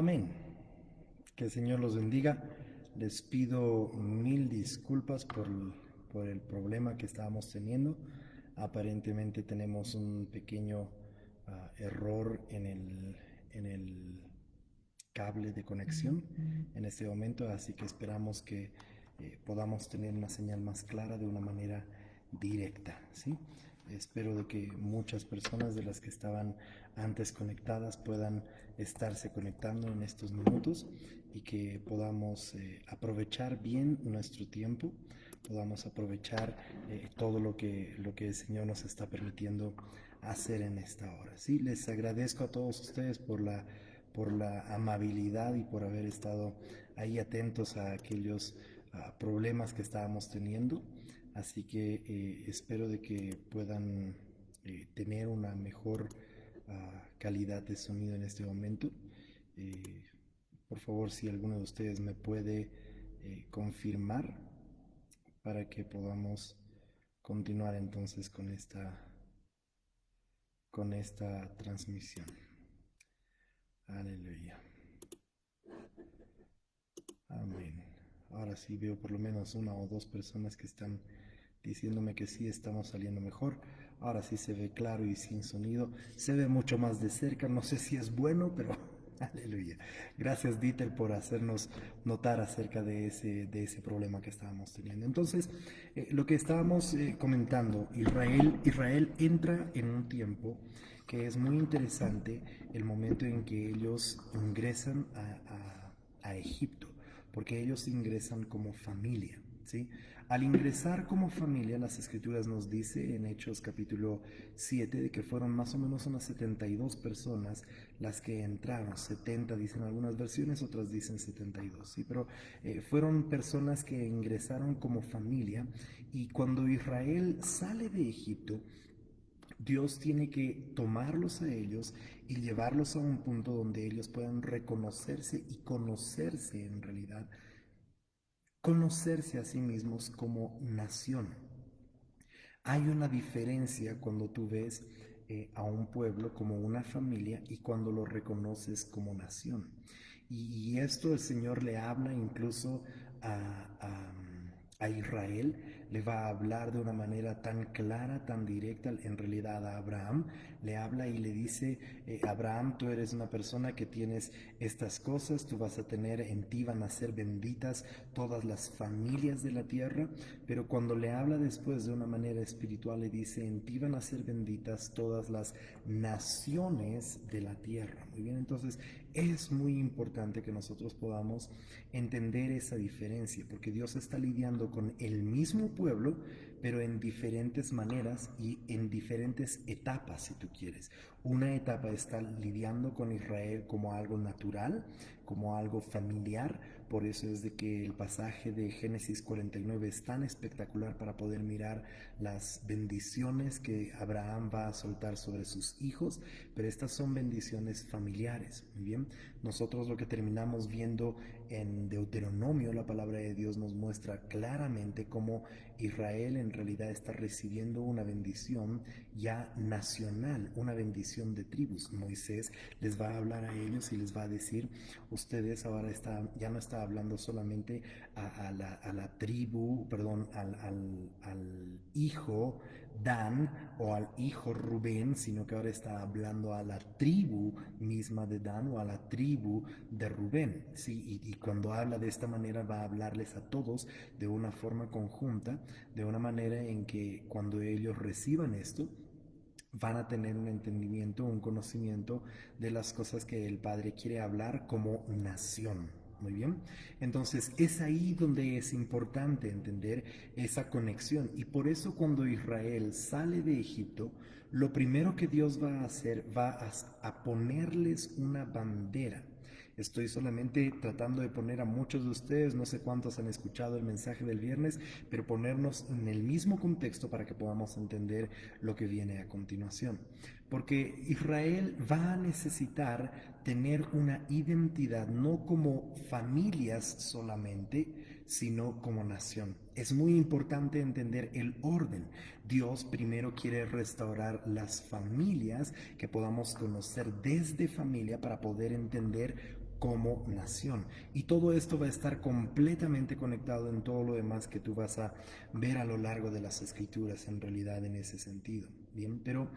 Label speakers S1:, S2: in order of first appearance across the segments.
S1: Amén. Que el Señor los bendiga. Les pido mil disculpas por el problema que estábamos teniendo. Aparentemente tenemos un pequeño error en el cable de conexión en este momento, así que esperamos que podamos tener una señal más clara de una manera directa, ¿sí? Espero de que muchas personas de las que estaban antes conectadas puedan estarse conectando en estos minutos y que podamos aprovechar bien nuestro tiempo, podamos aprovechar todo lo que el Señor nos está permitiendo hacer en esta hora. Sí, les agradezco a todos ustedes por la amabilidad y por haber estado ahí atentos a aquellos problemas que estábamos teniendo. Así que espero de que puedan tener una mejor calidad de sonido en este momento. Eh, por favor, si alguno de ustedes me puede confirmar para que podamos continuar entonces con esta transmisión. Aleluya. Amén. Ahora sí veo por lo menos una o dos personas que están diciéndome que sí estamos saliendo mejor. Ahora sí se ve claro y sin sonido. Se ve mucho más de cerca. No sé si es bueno, pero aleluya. Gracias, Dieter, por hacernos notar acerca de ese problema que estábamos teniendo. Entonces, lo que estábamos comentando, Israel entra en un tiempo que es muy interesante, el momento en que ellos ingresan a Egipto, porque ellos ingresan como familia, ¿sí? Al ingresar como familia, las escrituras nos dice en Hechos capítulo 7 de que fueron más o menos unas 72 personas las que entraron. 70 dicen algunas versiones, otras dicen 72, ¿sí? Pero fueron personas que ingresaron como familia, y cuando Israel sale de Egipto, Dios tiene que tomarlos a ellos y llevarlos a un punto donde ellos puedan reconocerse y conocerse en realidad, conocerse a sí mismos como nación. Hay una diferencia cuando tú ves a un pueblo como una familia y cuando lo reconoces como nación. Y esto el Señor le habla incluso a Israel, le va a hablar de una manera tan clara, tan directa, en realidad a Abraham, le habla y le dice, Abraham, tú eres una persona que tienes estas cosas, tú vas a tener, en ti van a ser benditas todas las familias de la tierra, pero cuando le habla después de una manera espiritual, le dice, en ti van a ser benditas todas las naciones de la tierra. Muy bien, entonces es muy importante que nosotros podamos entender esa diferencia, porque Dios está lidiando con el mismo pueblo, pero en diferentes maneras y en diferentes etapas, si tú quieres. Una etapa está lidiando con Israel como algo natural, como algo familiar. Por eso es de que el pasaje de Génesis 49 es tan espectacular para poder mirar las bendiciones que Abraham va a soltar sobre sus hijos, pero estas son bendiciones familiares. Muy bien, nosotros lo que terminamos viendo en Deuteronomio, la palabra de Dios nos muestra claramente cómo Israel en realidad está recibiendo una bendición ya nacional, una bendición de tribus. Moisés les va a hablar a ellos y les va a decir, ustedes ahora ya no está hablando solamente a la tribu, perdón, al hijo Dan o al hijo Rubén, sino que ahora está hablando a la tribu misma de Dan o a la tribu de Rubén, ¿sí? Y cuando habla de esta manera va a hablarles a todos de una forma conjunta, de una manera en que cuando ellos reciban esto, van a tener un entendimiento, un conocimiento de las cosas que el Padre quiere hablar como nación. Muy bien, entonces es ahí donde es importante entender esa conexión, y por eso cuando Israel sale de Egipto, lo primero que Dios va a hacer, a ponerles una bandera. Estoy solamente tratando de poner a muchos de ustedes, no sé cuántos han escuchado el mensaje del viernes, pero ponernos en el mismo contexto para que podamos entender lo que viene a continuación. Porque Israel va a necesitar tener una identidad no como familias solamente, sino como nación. Es muy importante entender el orden. Dios primero quiere restaurar las familias, que podamos conocer desde familia para poder entender como nación. Y todo esto va a estar completamente conectado en todo lo demás que tú vas a ver a lo largo de las escrituras, en realidad, en ese sentido. Bien, pero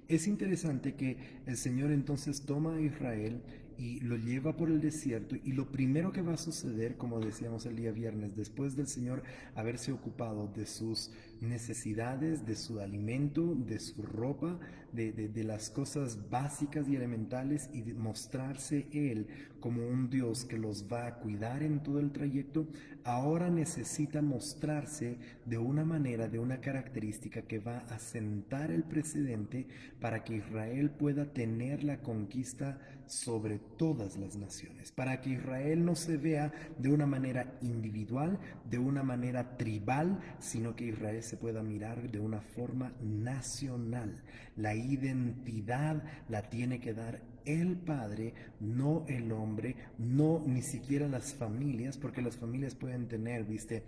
S1: es interesante que el Señor entonces toma a Israel y lo lleva por el desierto, y lo primero que va a suceder, como decíamos el día viernes, después del Señor haberse ocupado de sus necesidades, de su alimento, de su ropa, de las cosas básicas y elementales, y de mostrarse Él como un Dios que los va a cuidar en todo el trayecto, ahora necesita mostrarse de una manera, de una característica que va a sentar el precedente para que Israel pueda tener la conquista sobre todas las naciones, para que Israel no se vea de una manera individual, de una manera tribal, sino que Israel se pueda mirar de una forma nacional. La identidad la tiene que dar el Padre, no el hombre, no ni siquiera las familias, porque las familias pueden tener, viste,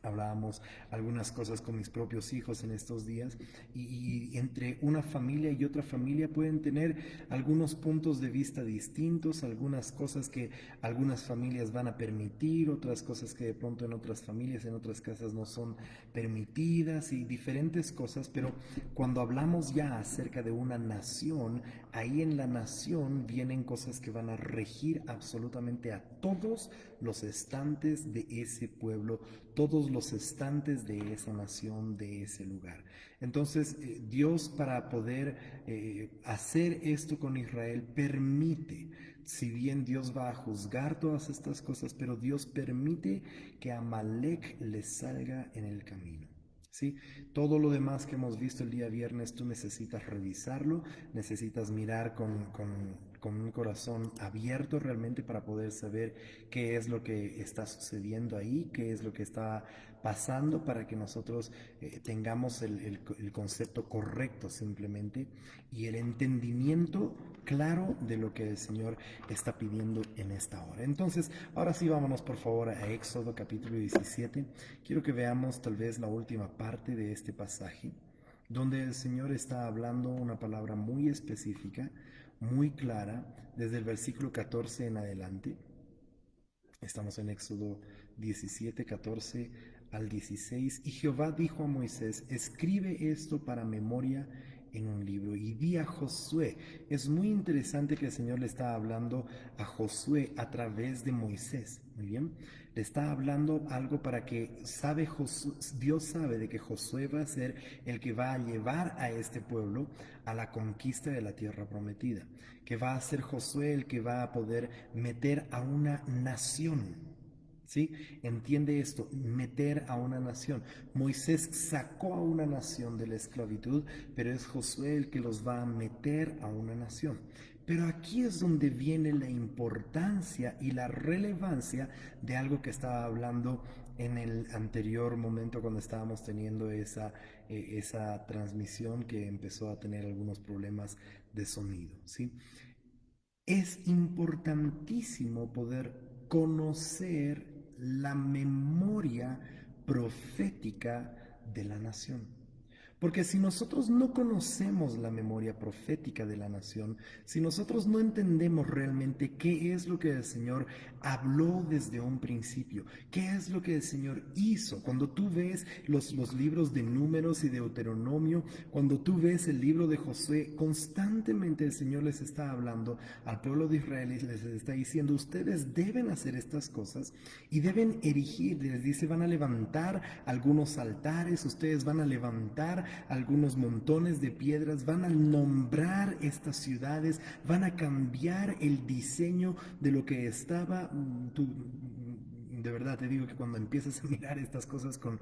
S1: hablábamos algunas cosas con mis propios hijos en estos días, y entre una familia y otra familia pueden tener algunos puntos de vista distintos, algunas cosas que algunas familias van a permitir, otras cosas que de pronto en otras familias, en otras casas no son permitidas, y diferentes cosas. Pero cuando hablamos ya acerca de una nación, ahí en la nación vienen cosas que van a regir absolutamente a todos los estantes de ese pueblo, todos los estantes de esa nación, de ese lugar. Entonces, Dios, para poder hacer esto con Israel, permite, si bien Dios va a juzgar todas estas cosas, pero Dios permite que Amalek les salga en el camino. ¿Sí? Todo lo demás que hemos visto el día viernes, tú necesitas revisarlo, necesitas mirar con un corazón abierto realmente para poder saber qué es lo que está sucediendo ahí, qué es lo que está pasando, para que nosotros tengamos el concepto correcto simplemente, y el entendimiento claro de lo que el Señor está pidiendo en esta hora. Entonces, ahora sí, vámonos por favor a Éxodo capítulo 17. Quiero que veamos tal vez la última parte de este pasaje, donde el Señor está hablando una palabra muy específica, muy clara, desde el versículo 14 en adelante. Estamos en Éxodo 17, 14 al 16. Y Jehová dijo a Moisés: escribe esto para memoria en un libro, y di a Josué. Es muy interesante que el Señor le está hablando a Josué a través de Moisés. Muy bien, le está hablando algo para que Dios sabe de que Josué va a ser el que va a llevar a este pueblo a la conquista de la tierra prometida, que va a ser Josué el que va a poder meter a una nación. ¿Sí? Entiende esto, meter a una nación. Moisés sacó a una nación de la esclavitud, pero es Josué el que los va a meter a una nación. Pero aquí es donde viene la importancia y la relevancia de algo que estaba hablando en el anterior momento, cuando estábamos teniendo esa transmisión que empezó a tener algunos problemas de sonido. ¿Sí? Es importantísimo poder conocer la memoria profética de la nación. Porque si nosotros no conocemos la memoria profética de la nación, si nosotros no entendemos realmente qué es lo que el Señor habló desde un principio, qué es lo que el Señor hizo, cuando tú ves los libros de Números y de Deuteronomio, cuando tú ves el libro de Josué, constantemente el Señor les está hablando al pueblo de Israel y les está diciendo: ustedes deben hacer estas cosas y deben erigir. Les dice: van a levantar algunos altares, ustedes van a levantar algunos montones de piedras, van a nombrar estas ciudades, van a cambiar el diseño de lo que estaba. De verdad te digo que cuando empiezas a mirar estas cosas con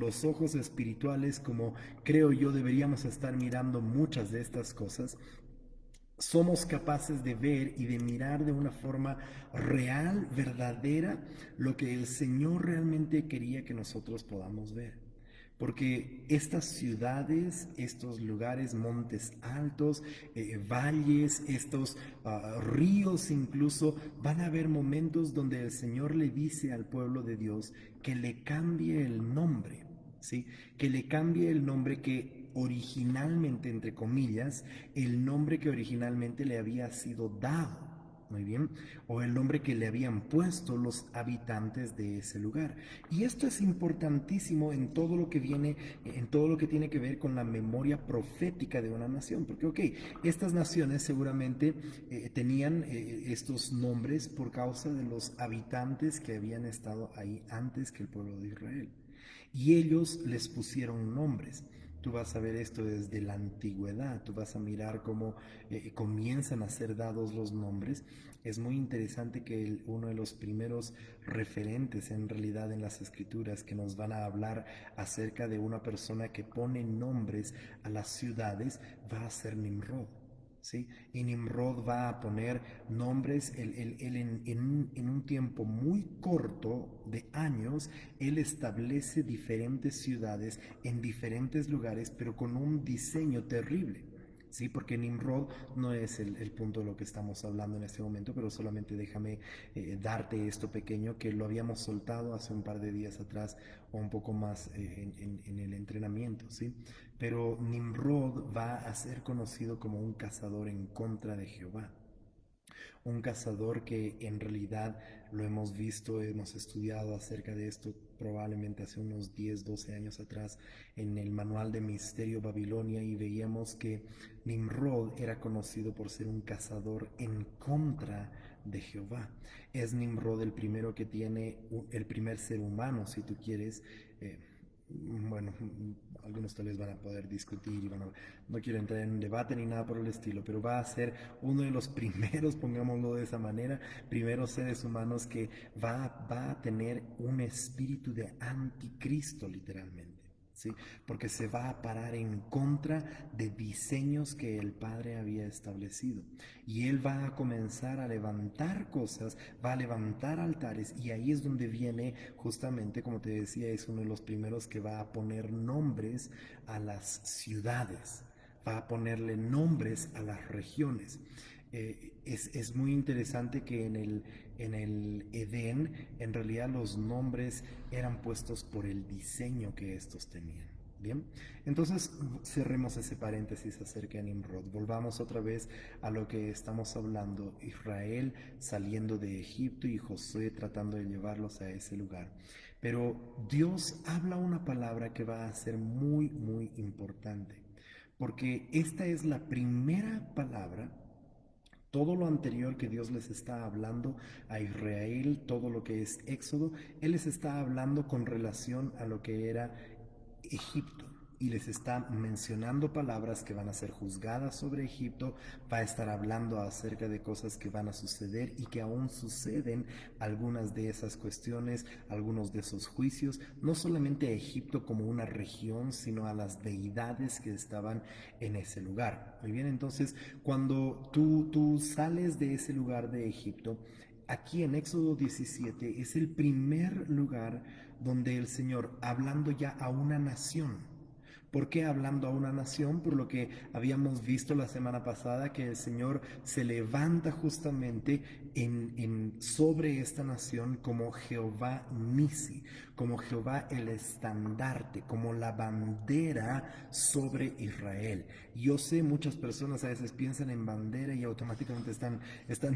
S1: los ojos espirituales, como creo yo deberíamos estar mirando muchas de estas cosas, somos capaces de ver y de mirar de una forma real, verdadera, lo que el Señor realmente quería que nosotros podamos ver. Porque estas ciudades, estos lugares, montes altos, valles, estos ríos incluso, van a haber momentos donde el Señor le dice al pueblo de Dios que le cambie el nombre. ¿Sí? Que le cambie el nombre que originalmente, entre comillas, el nombre que originalmente le había sido dado. muy bien, o el nombre que le habían puesto los habitantes de ese lugar. Y esto es importantísimo en todo lo que viene, en todo lo que tiene que ver con la memoria profética de una nación, porque, ok, estas naciones seguramente tenían estos nombres por causa de los habitantes que habían estado ahí antes que el pueblo de Israel. Y ellos les pusieron nombres. Tú vas a ver esto desde la antigüedad, tú vas a mirar cómo comienzan a ser dados los nombres. Es muy interesante que uno de los primeros referentes en realidad en las escrituras que nos van a hablar acerca de una persona que pone nombres a las ciudades va a ser Nimrod. ¿Sí? Y Nimrod va a poner nombres, él en un tiempo muy corto de años, él establece diferentes ciudades en diferentes lugares, pero con un diseño terrible. Sí, porque Nimrod no es el punto de lo que estamos hablando en este momento, pero solamente déjame darte esto pequeño que lo habíamos soltado hace un par de días atrás o un poco más en el entrenamiento, ¿sí? Pero Nimrod va a ser conocido como un cazador en contra de Jehová. Un cazador que en realidad lo hemos visto, hemos estudiado acerca de esto probablemente hace unos 10, 12 años atrás en el manual de Misterio Babilonia y veíamos que Nimrod era conocido por ser un cazador en contra de Jehová. Es Nimrod el primero que tiene el primer ser humano, si tú quieres, eh, bueno, algunos tal vez van a poder discutir y no quiero entrar en un debate ni nada por el estilo, pero va a ser uno de los primeros, pongámoslo de esa manera, primeros seres humanos que va a tener un espíritu de anticristo literalmente. ¿Sí? Porque se va a parar en contra de diseños que el Padre había establecido. Y Él va a comenzar a levantar cosas, va a levantar altares, y ahí es donde viene justamente, como te decía, es uno de los primeros que va a poner nombres a las ciudades, va a ponerle nombres a las regiones. Es muy interesante que en el Edén en realidad los nombres eran puestos por el diseño que estos tenían. Bien, entonces cerremos ese paréntesis acerca de Nimrod. Volvamos otra vez a lo que estamos hablando. Israel saliendo de Egipto y Josué tratando de llevarlos a ese lugar. Pero Dios habla una palabra que va a ser muy, muy importante. Porque esta es la primera palabra. Todo lo anterior que Dios les está hablando a Israel, todo lo que es Éxodo, Él les está hablando con relación a lo que era Egipto. Y les está mencionando palabras que van a ser juzgadas sobre Egipto, va a estar hablando acerca de cosas que van a suceder y que aún suceden algunas de esas cuestiones, algunos de esos juicios, no solamente a Egipto como una región, sino a las deidades que estaban en ese lugar. Muy bien, entonces cuando tú sales de ese lugar de Egipto, aquí en Éxodo 17 es el primer lugar donde el Señor, hablando ya a una nación, ¿por qué hablando a una nación? Por lo que habíamos visto la semana pasada, que el Señor se levanta justamente sobre esta nación como Jehová Nisi, como Jehová el estandarte, como la bandera sobre Israel. Yo sé, muchas personas a veces piensan en bandera y automáticamente están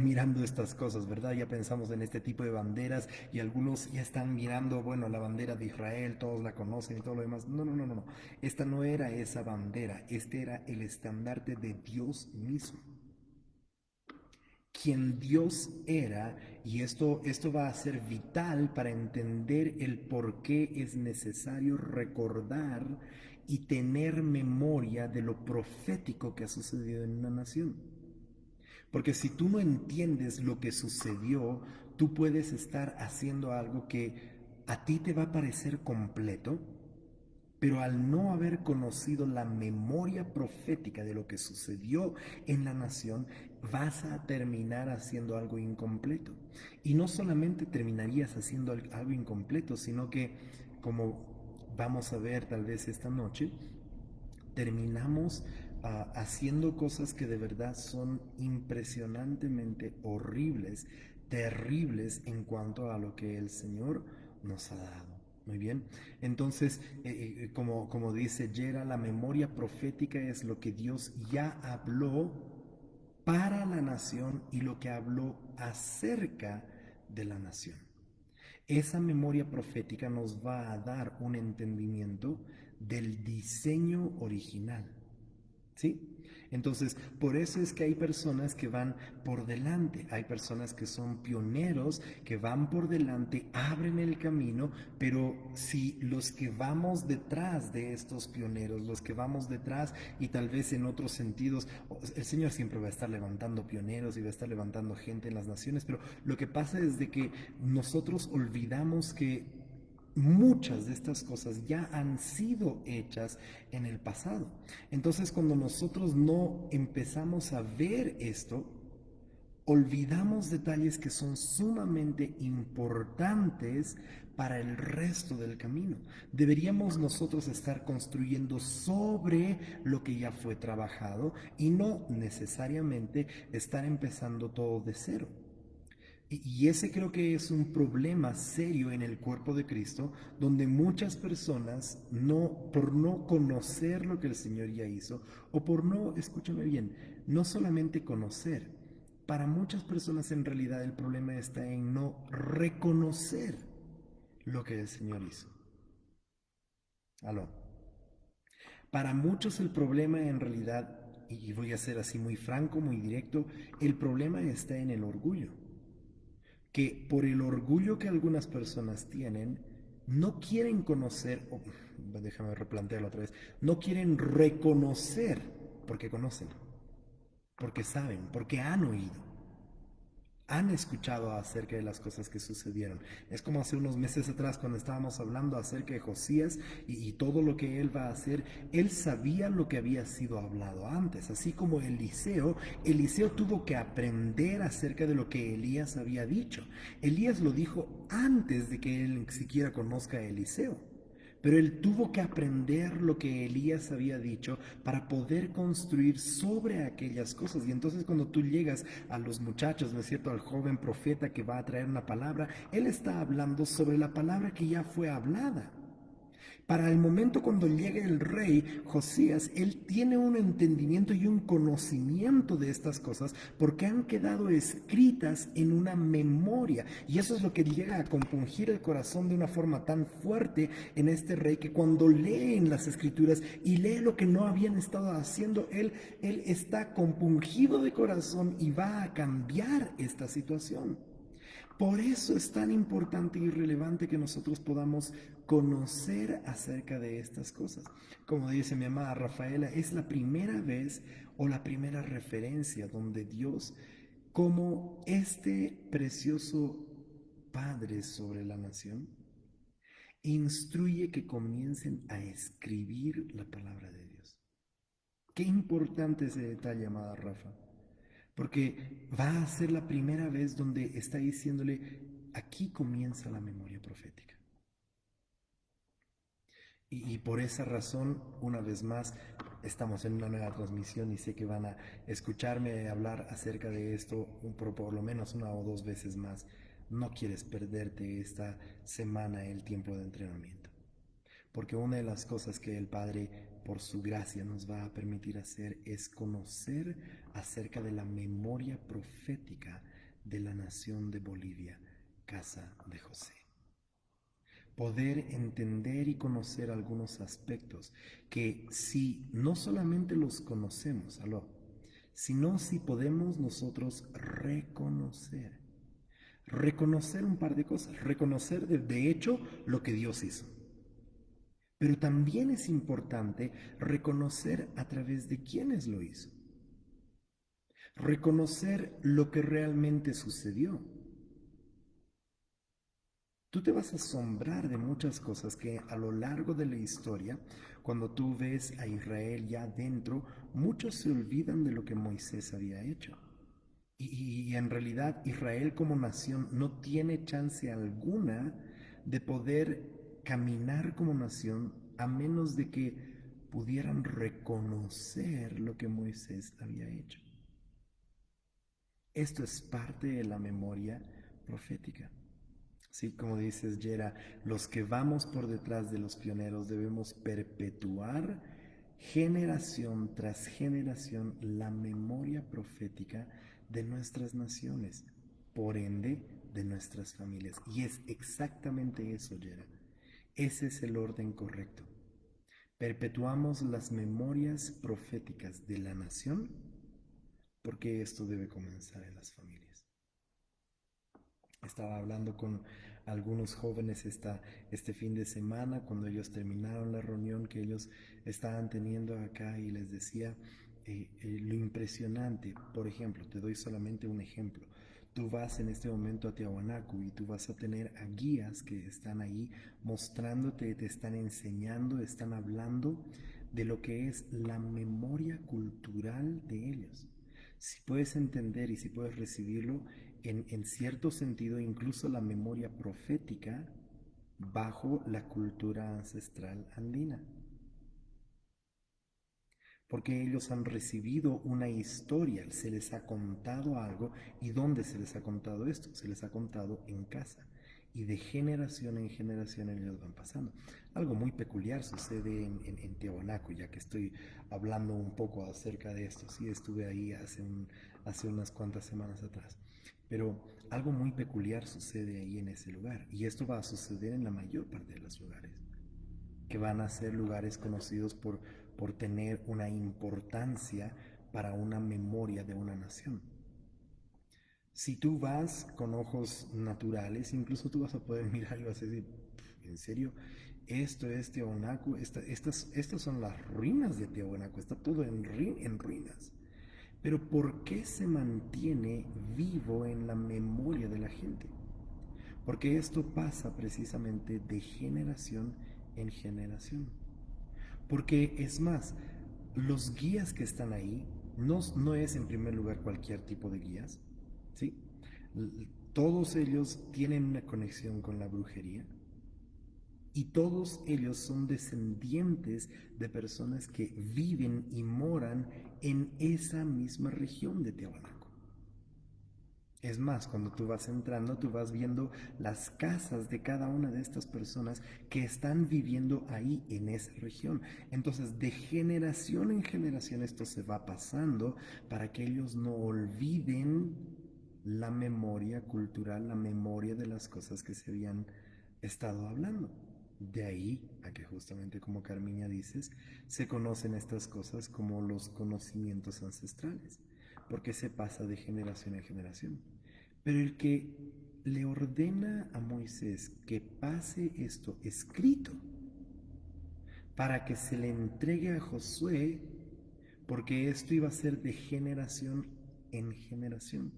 S1: mirando estas cosas, ¿verdad? Ya pensamos en este tipo de banderas y algunos ya están mirando, bueno, la bandera de Israel, todos la conocen y todo lo demás. No, no, no, no, no. Esta no era esa bandera, este era el estandarte de Dios mismo. Quien Dios era, y esto va a ser vital para entender el por qué es necesario recordar y tener memoria de lo profético que ha sucedido en una nación. Porque si tú no entiendes lo que sucedió, tú puedes estar haciendo algo que a ti te va a parecer completo, pero al no haber conocido la memoria profética de lo que sucedió en la nación, vas a terminar haciendo algo incompleto. Y no solamente terminarías haciendo algo incompleto, sino que, como vamos a ver tal vez esta noche, terminamos haciendo cosas que de verdad son impresionantemente horribles, terribles en cuanto a lo que el Señor nos ha dado. Muy bien, entonces, como dice Yera, la memoria profética es lo que Dios ya habló para la nación y lo que habló acerca de la nación. Esa memoria profética nos va a dar un entendimiento del diseño original. ¿Sí? Entonces, por eso es que hay personas que van por delante, hay personas que son pioneros, que van por delante, abren el camino, pero si los que vamos detrás de estos pioneros, los que vamos detrás y tal vez en otros sentidos, el Señor siempre va a estar levantando pioneros y va a estar levantando gente en las naciones, pero lo que pasa es de que nosotros olvidamos que muchas de estas cosas ya han sido hechas en el pasado. Entonces, cuando nosotros no empezamos a ver esto, olvidamos detalles que son sumamente importantes para el resto del camino. Deberíamos nosotros estar construyendo sobre lo que ya fue trabajado y no necesariamente estar empezando todo de cero. Y ese creo que es un problema serio en el cuerpo de Cristo, donde muchas personas no, por no conocer lo que el Señor ya hizo, o por no, escúchame bien, no solamente conocer, para muchas personas en realidad el problema está en no reconocer lo que el Señor hizo. Aló. Para muchos el problema en realidad, y voy a ser así muy franco, muy directo, el problema está en el orgullo. Que por el orgullo que algunas personas tienen, no quieren conocer, déjame replantearlo otra vez, no quieren reconocer porque conocen, porque saben, porque han oído, han escuchado acerca de las cosas que sucedieron. Es como hace unos meses atrás cuando estábamos hablando acerca de Josías y todo lo que él va a hacer. Él sabía lo que había sido hablado antes, así como Eliseo tuvo que aprender acerca de lo que Elías había dicho. Elías lo dijo antes de que él siquiera conozca a Eliseo. Pero él tuvo que aprender lo que Elías había dicho para poder construir sobre aquellas cosas. Y entonces cuando tú llegas a los muchachos, ¿no es cierto?, al joven profeta que va a traer una palabra, él está hablando sobre la palabra que ya fue hablada. Para el momento cuando llegue el rey Josías, él tiene un entendimiento y un conocimiento de estas cosas porque han quedado escritas en una memoria. Y eso es lo que llega a compungir el corazón de una forma tan fuerte en este rey que cuando lee en las escrituras y lee lo que no habían estado haciendo, él está compungido de corazón y va a cambiar esta situación. Por eso es tan importante y relevante que nosotros podamos conocer acerca de estas cosas. Como dice mi amada Rafaela, es la primera vez o la primera referencia donde Dios, como este precioso Padre sobre la nación, instruye que comiencen a escribir la palabra de Dios. Qué importante ese detalle, amada Rafa. Porque va a ser la primera vez donde está diciéndole, aquí comienza la memoria profética. Y por esa razón, una vez más, estamos en una nueva transmisión y sé que van a escucharme hablar acerca de esto por lo menos una o dos veces más. No quieres perderte esta semana el tiempo de entrenamiento. Porque una de las cosas que el Padre, por su gracia, nos va a permitir hacer es conocer acerca de la memoria profética de la nación de Bolivia, casa de José. Poder entender y conocer algunos aspectos que si no solamente los conocemos, sino si podemos nosotros reconocer. Reconocer un par de cosas, reconocer de hecho lo que Dios hizo. Pero también es importante reconocer a través de quiénes lo hizo. Reconocer lo que realmente sucedió. Tú te vas a asombrar de muchas cosas que a lo largo de la historia, cuando tú ves a Israel ya dentro, muchos se olvidan de lo que Moisés había hecho. Y en realidad Israel como nación no tiene chance alguna de poder caminar como nación a menos de que pudieran reconocer lo que Moisés había hecho. Esto es parte de la memoria profética. Sí, como dices, Yera, los que vamos por detrás de los pioneros debemos perpetuar generación tras generación la memoria profética de nuestras naciones, por ende de nuestras familias. Y es exactamente eso, Yera. Ese es el orden correcto. Perpetuamos las memorias proféticas de la nación porque esto debe comenzar en las familias. Estaba hablando con algunos jóvenes este fin de semana cuando ellos terminaron la reunión que ellos estaban teniendo acá y les decía lo impresionante. Por ejemplo, te doy solamente un ejemplo. Tú vas en este momento a Tiahuanaco y tú vas a tener a guías que están ahí mostrándote, te están enseñando, están hablando de lo que es la memoria cultural de ellos. Si puedes entender y si puedes recibirlo, en cierto sentido, incluso la memoria profética bajo la cultura ancestral andina. Porque ellos han recibido una historia, se les ha contado algo. ¿Y dónde se les ha contado esto? Se les ha contado en casa. Y de generación en generación ellos van pasando. Algo muy peculiar sucede en Tiahuanaco, ya que estoy hablando un poco acerca de esto. Sí, estuve ahí hace unas cuantas semanas atrás. Pero algo muy peculiar sucede ahí en ese lugar. Y esto va a suceder en la mayor parte de los lugares que van a ser lugares conocidos por tener una importancia para una memoria de una nación. Si tú vas con ojos naturales, incluso tú vas a poder mirar y vas a decir, ¿en serio? Esto es Tiahuanaco, estas son las ruinas de Tiahuanaco, está todo en ruinas. Pero ¿por qué se mantiene vivo en la memoria de la gente? Porque esto pasa precisamente de generación en generación. Porque es más, los guías que están ahí no es en primer lugar cualquier tipo de guías, ¿sí? Todos ellos tienen una conexión con la brujería y todos ellos son descendientes de personas que viven y moran en esa misma región de Tiahuanaco. Es más, cuando tú vas entrando, tú vas viendo las casas de cada una de estas personas que están viviendo ahí en esa región. Entonces, de generación en generación esto se va pasando para que ellos no olviden la memoria cultural, la memoria de las cosas que se habían estado hablando. De ahí a que justamente como Carmiña dices, se conocen estas cosas como los conocimientos ancestrales, porque se pasa de generación en generación. Pero el que le ordena a Moisés que pase esto escrito para que se le entregue a Josué, porque esto iba a ser de generación en generación.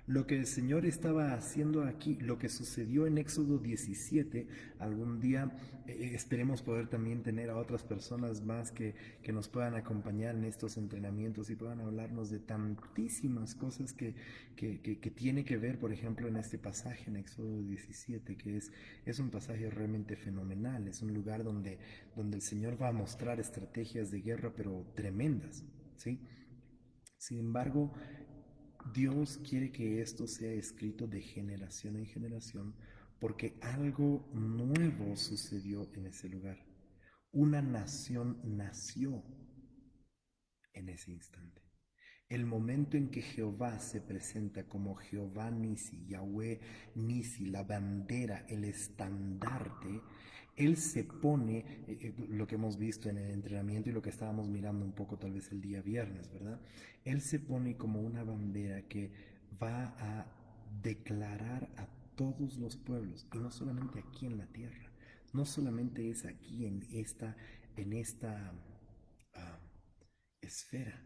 S1: Lo que el Señor estaba haciendo aquí, lo que sucedió en Éxodo 17, algún día esperemos poder también tener a otras personas más que nos puedan acompañar en estos entrenamientos y puedan hablarnos de tantísimas cosas que tiene que ver, por ejemplo, en este pasaje en Éxodo 17, que es un pasaje realmente fenomenal, es un lugar donde el Señor va a mostrar estrategias de guerra, pero tremendas, ¿sí? Sin embargo, Dios quiere que esto sea escrito de generación en generación porque algo nuevo sucedió en ese lugar. Una nación nació en ese instante. El momento en que Jehová se presenta como Jehová Nisi, Yahweh Nisi, la bandera, el estandarte, Él se pone, lo que hemos visto en el entrenamiento y lo que estábamos mirando un poco tal vez el día viernes, ¿verdad? Él se pone como una bandera que va a declarar a todos los pueblos, y no solamente aquí en la tierra, no solamente es aquí en esta uh, esfera.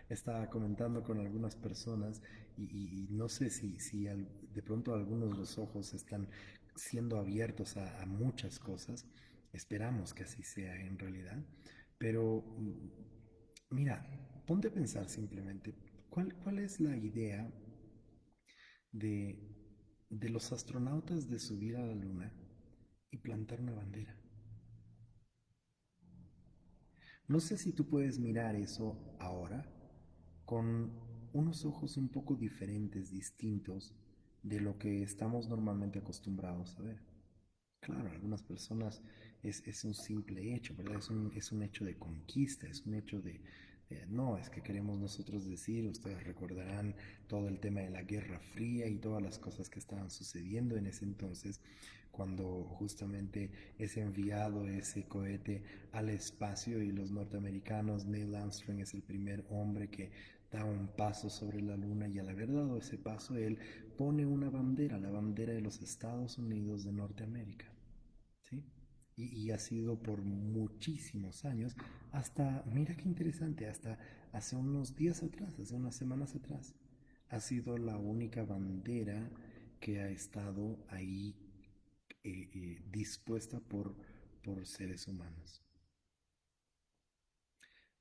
S1: Estaba comentando con algunas personas y no sé si de pronto algunos de los ojos están siendo abiertos a muchas cosas. Esperamos que así sea en realidad. Pero mira, ponte a pensar simplemente, ¿cuál es la idea de, de los astronautas de subir a la luna y plantar una bandera? No sé si tú puedes mirar eso ahora con unos ojos un poco diferentes, distintos de lo que estamos normalmente acostumbrados a ver. Claro, algunas personas es un simple hecho, ¿verdad? Es un hecho de conquista, es un hecho no, es que queremos nosotros decir, ustedes recordarán todo el tema de la Guerra Fría y todas las cosas que estaban sucediendo en ese entonces, cuando justamente es enviado ese cohete al espacio y los norteamericanos, Neil Armstrong es el primer hombre que da un paso sobre la luna y al haber dado ese paso él pone una bandera, la bandera de los Estados Unidos de Norteamérica, ¿sí? Y ha sido por muchísimos años, hasta, mira qué interesante, hasta hace unos días atrás, hace unas semanas atrás, ha sido la única bandera que ha estado ahí dispuesta por seres humanos.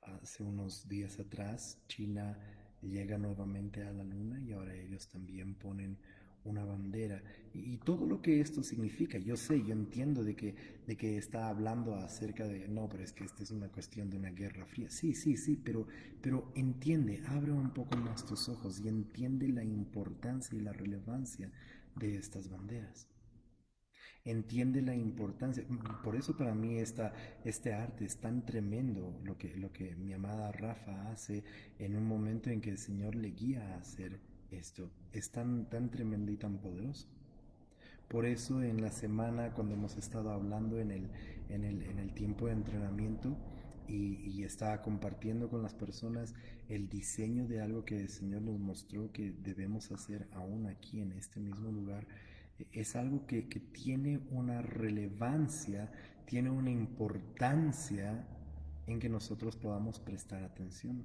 S1: Hace unos días atrás, China llega nuevamente a la luna y ahora ellos también ponen una bandera. Y todo lo que esto significa, yo sé, yo entiendo de que está hablando acerca de, no, pero es que esta es una cuestión de una guerra fría. Sí, sí, sí, pero entiende, abre un poco más tus ojos y entiende la importancia y la relevancia de estas banderas, entiende la importancia. Por eso para mí este arte es tan tremendo, lo que mi amada Rafa hace en un momento en que el Señor le guía a hacer esto. Es tan tremendo y tan poderoso. Por eso en la semana, cuando hemos estado hablando en el tiempo de entrenamiento y estaba compartiendo con las personas el diseño de algo que el Señor nos mostró que debemos hacer aún aquí en este mismo lugar, es algo que tiene una relevancia, tiene una importancia en que nosotros podamos prestar atención,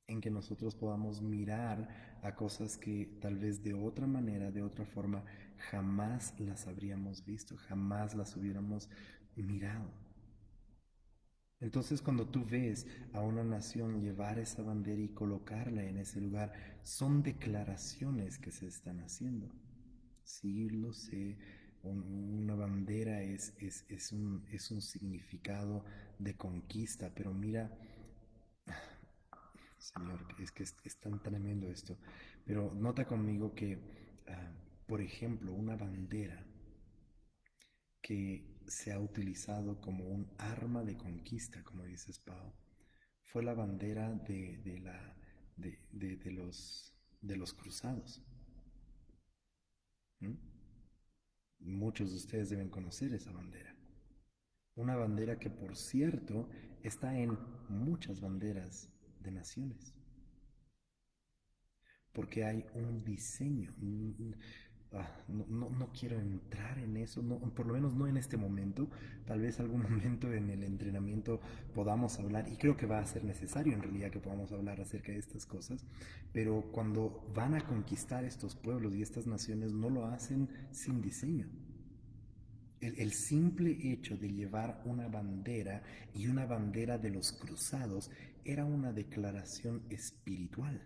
S1: en que nosotros podamos mirar a cosas que tal vez de otra manera, de otra forma, jamás las habríamos visto, jamás las hubiéramos mirado. Entonces cuando tú ves a una nación llevar esa bandera y colocarla en ese lugar, son declaraciones que se están haciendo. Sí, lo sé, una bandera es un significado de conquista, pero mira, Señor, es que es tan tremendo esto. Pero nota conmigo que, ah, por ejemplo, una bandera que se ha utilizado como un arma de conquista, como dices, Pau, fue la bandera de los cruzados. ¿Mm? Muchos de ustedes deben conocer esa bandera. Una bandera que, por cierto, está en muchas banderas de naciones. Porque hay un diseño. No quiero entrar en eso, no, por lo menos no en este momento. Tal vez algún momento en el entrenamiento podamos hablar, y creo que va a ser necesario en realidad que podamos hablar acerca de estas cosas, pero cuando van a conquistar estos pueblos y estas naciones no lo hacen sin diseño. El simple hecho de llevar una bandera y una bandera de los cruzados era una declaración espiritual.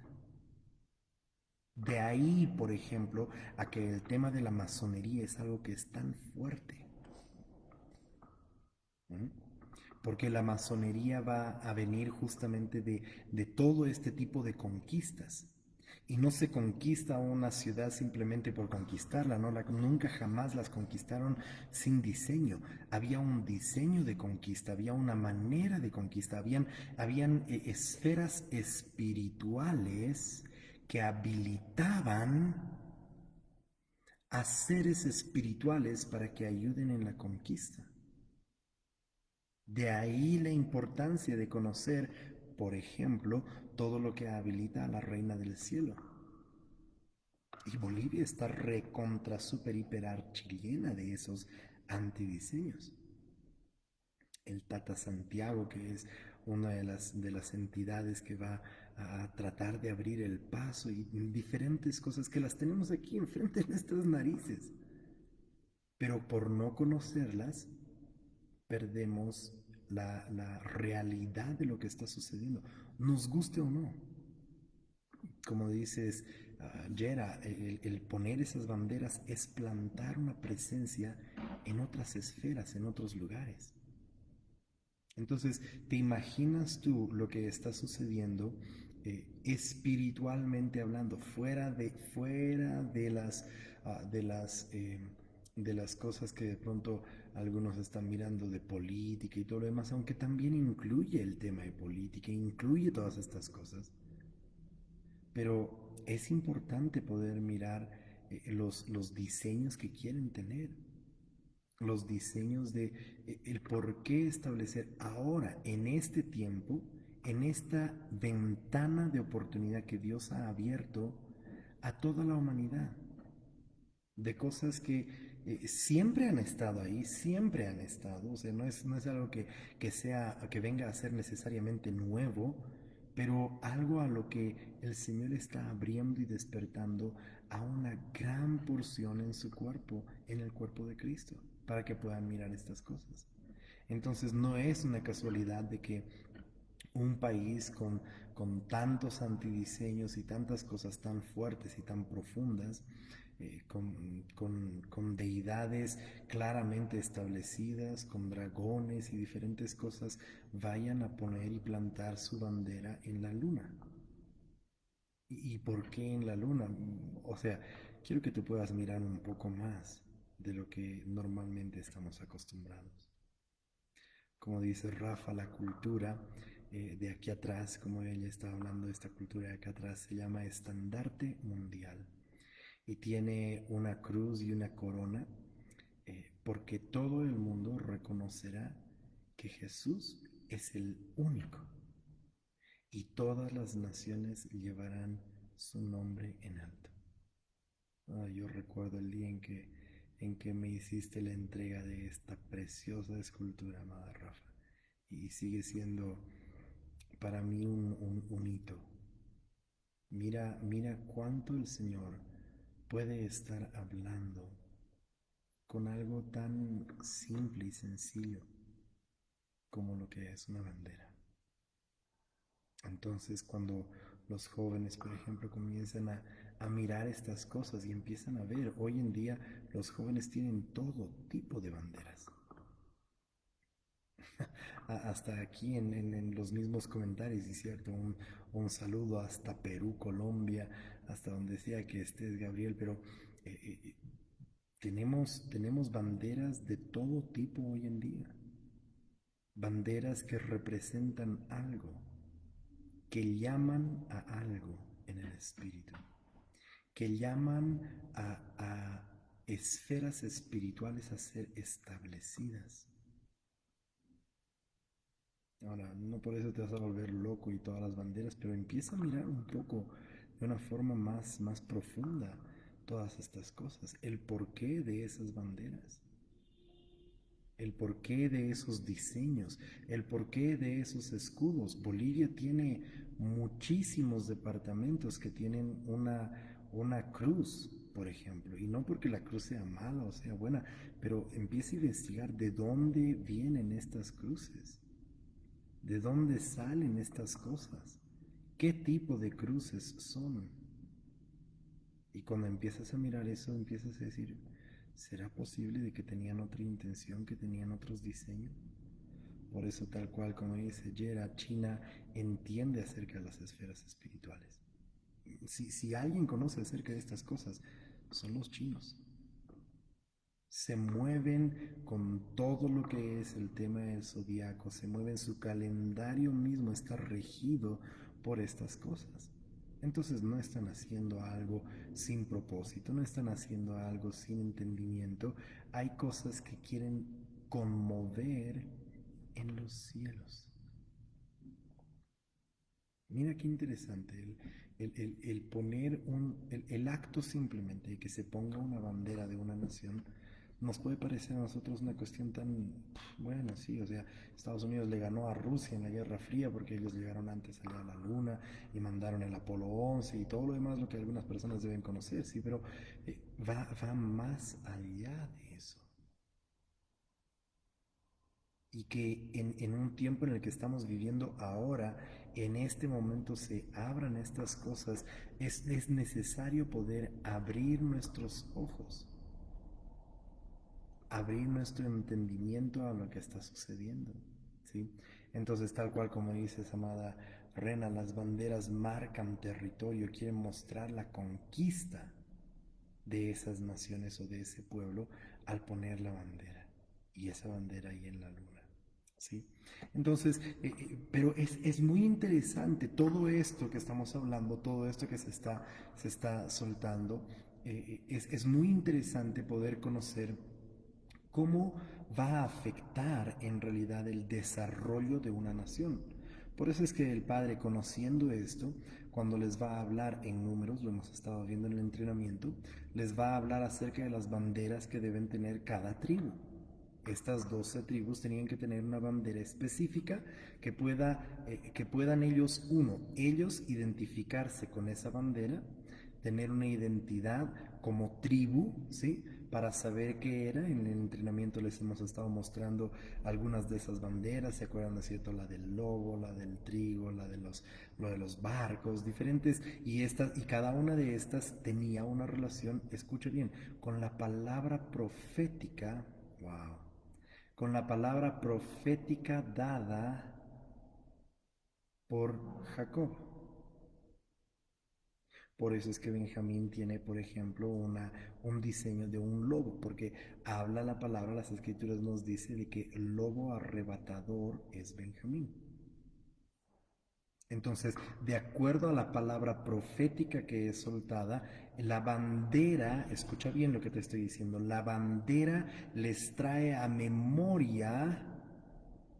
S1: De ahí, por ejemplo, a que el tema de la masonería es algo que es tan fuerte. ¿Mm? Porque la masonería va a venir justamente de todo este tipo de conquistas. Y no se conquista una ciudad simplemente por conquistarla, ¿no? Nunca jamás las conquistaron sin diseño. Había un diseño de conquista, había una manera de conquista, habían esferas espirituales que habilitaban a seres espirituales para que ayuden en la conquista. De ahí la importancia de conocer, por ejemplo, todo lo que habilita a la Reina del Cielo. Y Bolivia está recontra super hiper archillena de esos antidiseños. El Tata Santiago, que es una de las entidades que va a tratar de abrir el paso y diferentes cosas que las tenemos aquí enfrente de nuestras narices. Pero por no conocerlas, perdemos la realidad de lo que está sucediendo, nos guste o no. Como dices, Yera, el poner esas banderas es plantar una presencia en otras esferas, en otros lugares. Entonces, ¿te imaginas tú lo que está sucediendo espiritualmente hablando, fuera de las de las cosas que de pronto algunos están mirando de política y todo lo demás, aunque también incluye el tema de política, incluye todas estas cosas, pero es importante poder mirar los diseños que quieren tener, los diseños de el por qué establecer ahora, en este tiempo, en esta ventana de oportunidad que Dios ha abierto a toda la humanidad, de cosas que siempre han estado ahí, siempre han estado, o sea, no es algo que venga a ser necesariamente nuevo, pero algo a lo que el Señor está abriendo y despertando a una gran porción en su cuerpo, en el cuerpo de Cristo, para que puedan mirar estas cosas. Entonces no es una casualidad de que un país con tantos antidiseños y tantas cosas tan fuertes y tan profundas, con deidades claramente establecidas, con dragones y diferentes cosas, vayan a poner y plantar su bandera en la luna. ¿Y por qué en la luna? O sea, quiero que tú puedas mirar un poco más de lo que normalmente estamos acostumbrados. Como dice Rafa, la cultura de aquí atrás, como ella está hablando de esta cultura de acá atrás, se llama estandarte mundial y tiene una cruz y una corona porque todo el mundo reconocerá que Jesús es el único y todas las naciones llevarán su nombre en alto. Yo recuerdo el día en que me hiciste la entrega de esta preciosa escultura, amada Rafa, y sigue siendo para mí un hito. Mira cuánto el Señor puede estar hablando con algo tan simple y sencillo como lo que es una bandera. Entonces, cuando los jóvenes, por ejemplo, comienzan a mirar estas cosas y empiezan a ver, hoy en día los jóvenes tienen todo tipo de banderas. Hasta aquí en los mismos comentarios, y cierto, un saludo hasta Perú, Colombia, hasta donde sea que estés, Gabriel, pero eh, eh, tenemos banderas de todo tipo hoy en día, banderas que representan algo, que llaman a algo en el espíritu, que llaman a esferas espirituales a ser establecidas. Ahora, no por eso te vas a volver loco y todas las banderas, pero empieza a mirar un poco de una forma más profunda todas estas cosas, el porqué de esas banderas, el porqué de esos diseños, el porqué de esos escudos. Bolivia tiene muchísimos departamentos que tienen una cruz, por ejemplo, y no porque la cruz sea mala o sea buena, pero empieza a investigar de dónde vienen estas cruces. ¿De dónde salen estas cosas? ¿Qué tipo de cruces son? Y cuando empiezas a mirar eso, empiezas a decir, ¿será posible de que tenían otra intención, que tenían otros diseños? Por eso, tal cual como dice Yera, China entiende acerca de las esferas espirituales. Si alguien conoce acerca de estas cosas, son los chinos. Se mueven con todo lo que es el tema del zodiaco, se mueven, su calendario mismo está regido por estas cosas. Entonces no están haciendo algo sin propósito, no están haciendo algo sin entendimiento. Hay cosas que quieren conmover en los cielos. Mira qué interesante el poner el acto simplemente de que se ponga una bandera de una nación nos puede parecer a nosotros una cuestión tan, bueno, sí, o sea, Estados Unidos le ganó a Rusia en la Guerra Fría porque ellos llegaron antes allá a la Luna y mandaron el Apolo 11 y todo lo demás, lo que algunas personas deben conocer, sí, pero va más allá de eso. Y que en un tiempo en el que estamos viviendo ahora, en este momento se abran estas cosas, es necesario poder abrir nuestros ojos, abrir nuestro entendimiento a lo que está sucediendo, ¿sí? Entonces, tal cual como dices, amada Rena, las banderas marcan territorio, quieren mostrar la conquista de esas naciones o de ese pueblo al poner la bandera. Y esa bandera ahí en la luna. ¿Sí? Entonces, pero es muy interesante todo esto que estamos hablando, todo esto que se está soltando. Es muy interesante poder conocer cómo va a afectar en realidad el desarrollo de una nación. Por eso es que el Padre, conociendo esto, cuando les va a hablar en números, lo hemos estado viendo en el entrenamiento, les va a hablar acerca de las banderas que deben tener cada tribu. Estas 12 tribus tenían que tener una bandera específica que puedan ellos, ellos identificarse con esa bandera, tener una identidad como tribu, ¿sí? Para saber qué era. En el entrenamiento les hemos estado mostrando algunas de esas banderas, ¿se acuerdan, de cierto? La del lobo, la del trigo, lo de los barcos, diferentes, y cada una de estas tenía una relación, escuche bien, con la palabra profética, wow, con la palabra profética dada por Jacob. Por eso es que Benjamín tiene, por ejemplo, un diseño de un lobo, porque habla la palabra, las escrituras nos dice de que el lobo arrebatador es Benjamín. Entonces, de acuerdo a la palabra profética que es soltada, la bandera, escucha bien lo que te estoy diciendo, la bandera les trae a memoria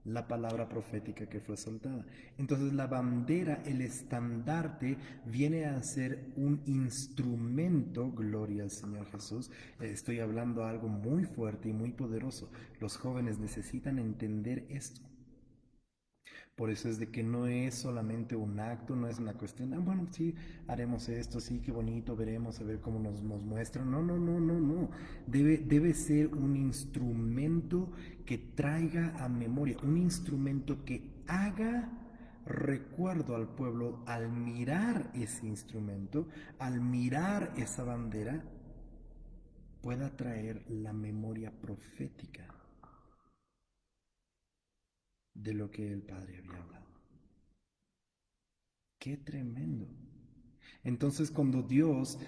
S1: la palabra profética que fue soltada. Entonces la bandera, el estandarte, viene a ser un instrumento, gloria al Señor Jesús. Estoy hablando algo muy fuerte y muy poderoso. Los jóvenes necesitan entender esto. Por eso es de que no es solamente un acto, no es una cuestión, bueno, sí, haremos esto, sí, qué bonito, veremos a ver cómo nos muestran. No, no, no, no, no. Debe ser un instrumento que traiga a memoria, un instrumento que haga recuerdo al pueblo al mirar ese instrumento, al mirar esa bandera, pueda traer la memoria profética de lo que el Padre había hablado. ¡Qué tremendo! Entonces, cuando Dios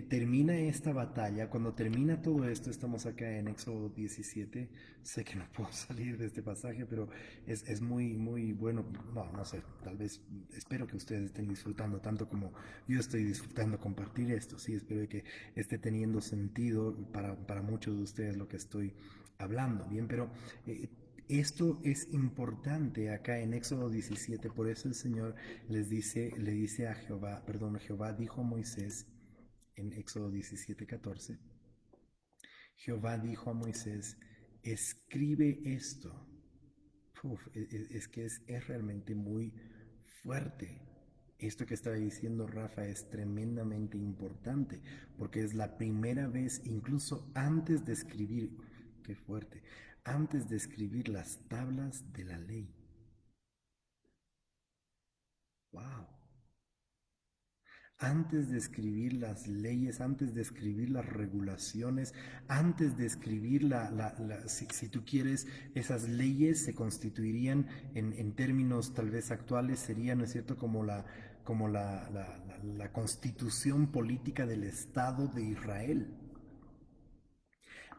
S1: termina esta batalla, cuando termina todo esto, estamos acá en Éxodo 17, sé que no puedo salir de este pasaje, pero es muy, muy bueno, no sé, tal vez, espero que ustedes estén disfrutando tanto como yo estoy disfrutando compartir esto, sí, espero que esté teniendo sentido para muchos de ustedes lo que estoy hablando, bien, pero esto es importante acá en Éxodo 17, por eso el Señor le dice a Jehová, perdón, Jehová dijo a Moisés en Éxodo 17:14, Jehová dijo a Moisés, escribe esto. Uf, es que es realmente muy fuerte. Esto que estaba diciendo Rafa es tremendamente importante, porque es la primera vez, incluso antes de escribir, qué fuerte, antes de escribir las tablas de la ley. Wow. Antes de escribir las leyes, antes de escribir las regulaciones, antes de escribir si tú quieres, esas leyes se constituirían en términos tal vez actuales, sería, ¿no es cierto?, como la constitución política del Estado de Israel.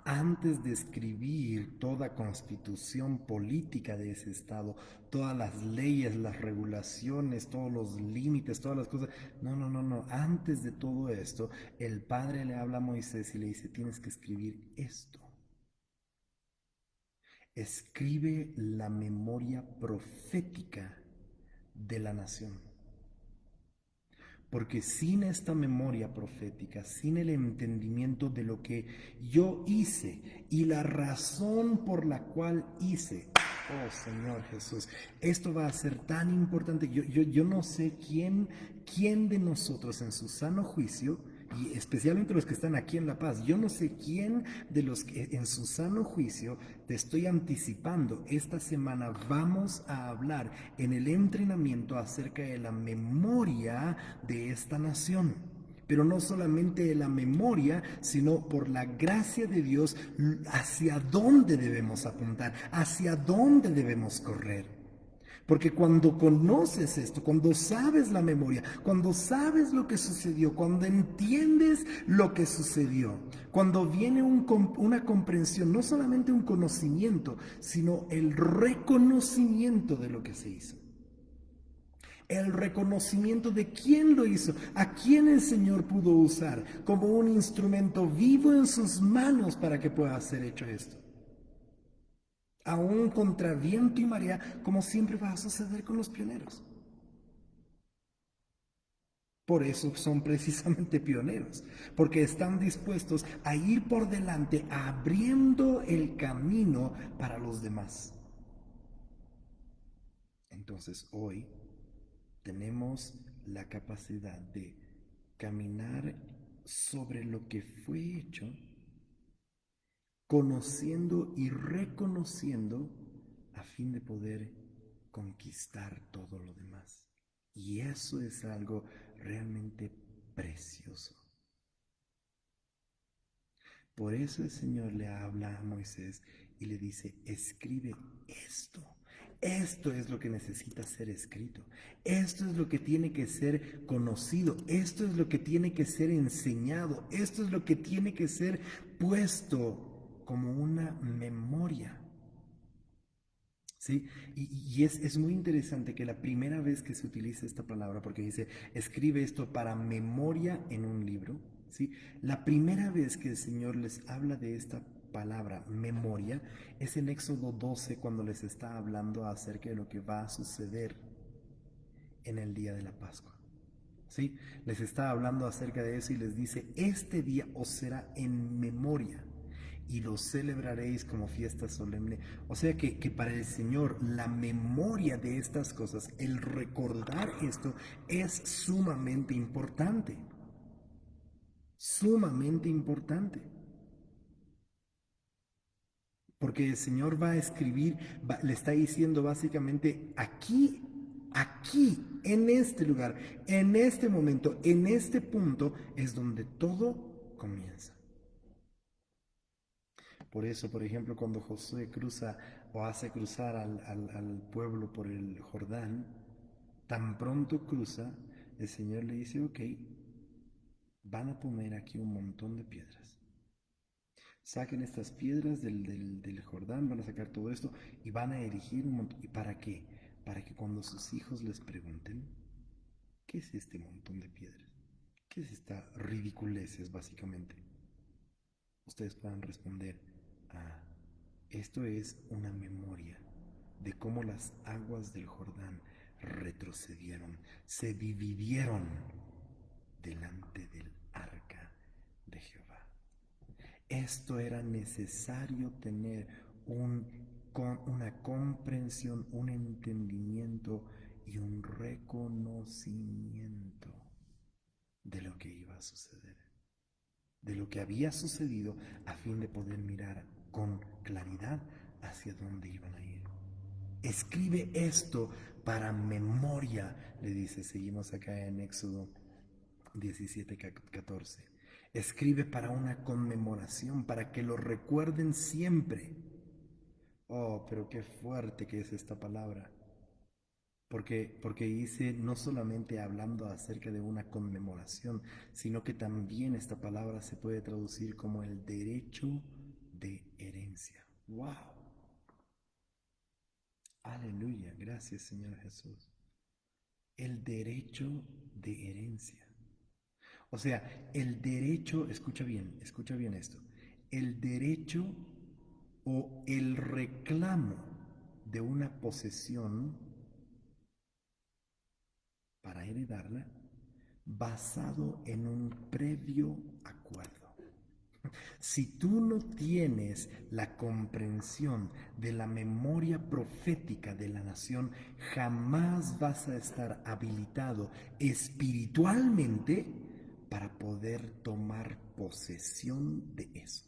S1: Antes de escribir toda constitución política de ese estado, todas las leyes, las regulaciones, todos los límites, todas las cosas, no, no, no, no, antes de todo esto, el Padre le habla a Moisés y le dice, tienes que escribir esto. Escribe la memoria profética de la nación. Porque sin esta memoria profética, sin el entendimiento de lo que yo hice y la razón por la cual hice, oh Señor Jesús, esto va a ser tan importante. Yo no sé quién de nosotros en su sano juicio, y especialmente los que están aquí en La Paz, yo no sé quién de los que en su sano juicio, te estoy anticipando, esta semana vamos a hablar en el entrenamiento acerca de la memoria de esta nación. Pero no solamente de la memoria, sino por la gracia de Dios, hacia dónde debemos apuntar, hacia dónde debemos correr. Porque cuando conoces esto, cuando sabes la memoria, cuando sabes lo que sucedió, cuando entiendes lo que sucedió, cuando viene una comprensión, no solamente un conocimiento, sino el reconocimiento de lo que se hizo. El reconocimiento de quién lo hizo, a quién el Señor pudo usar como un instrumento vivo en sus manos para que pueda ser hecho esto. Aún contra viento y marea, como siempre va a suceder con los pioneros. Por eso son precisamente pioneros, porque están dispuestos a ir por delante abriendo el camino para los demás. Entonces hoy tenemos la capacidad de caminar sobre lo que fue hecho, conociendo y reconociendo a fin de poder conquistar todo lo demás. Y eso es algo realmente precioso. Por eso el Señor le habla a Moisés y le dice, escribe esto. Esto es lo que necesita ser escrito. Esto es lo que tiene que ser conocido. Esto es lo que tiene que ser enseñado. Esto es lo que tiene que ser puesto como una memoria. ¿Sí? Y es muy interesante que la primera vez que se utiliza esta palabra, porque dice, escribe esto para memoria en un libro, ¿sí? La primera vez que el Señor les habla de esta palabra, memoria, es en Éxodo 12, cuando les está hablando acerca de lo que va a suceder en el día de la Pascua. ¿Sí? Les está hablando acerca de eso y les dice, este día os será en memoria y lo celebraréis como fiesta solemne. O sea que para el Señor la memoria de estas cosas, el recordar esto es sumamente importante. Sumamente importante. Porque el Señor va a escribir, le está diciendo básicamente aquí, en este lugar, en este momento, en este punto, es donde todo comienza. Por eso, por ejemplo, cuando Josué cruza o hace cruzar al pueblo por el Jordán, tan pronto cruza, el Señor le dice, ok, van a poner aquí un montón de piedras. Saquen estas piedras del Jordán, van a sacar todo esto y van a erigir un montón. ¿Y para qué? Para que cuando sus hijos les pregunten, ¿qué es este montón de piedras? ¿Qué es esta ridiculeces, básicamente? Ustedes puedan responder, ah, esto es una memoria de cómo las aguas del Jordán retrocedieron, se dividieron delante del arca de Jehová. Esto era necesario tener una comprensión, un entendimiento y un reconocimiento de lo que iba a suceder, de lo que había sucedido, a fin de poder mirar con claridad hacia dónde iban a ir. Escribe esto para memoria, le dice, seguimos acá en Éxodo 17:14. Escribe para una conmemoración, para que lo recuerden siempre. Oh, pero qué fuerte que es esta palabra. Porque dice no solamente hablando acerca de una conmemoración, sino que también esta palabra se puede traducir como el derecho de herencia. ¡Wow! Aleluya, gracias Señor Jesús. El derecho de herencia. O sea, el derecho, escucha bien esto, el derecho o el reclamo de una posesión para heredarla basado en un previo acuerdo. Si tú no tienes la comprensión de la memoria profética de la nación, jamás vas a estar habilitado espiritualmente para poder tomar posesión de eso.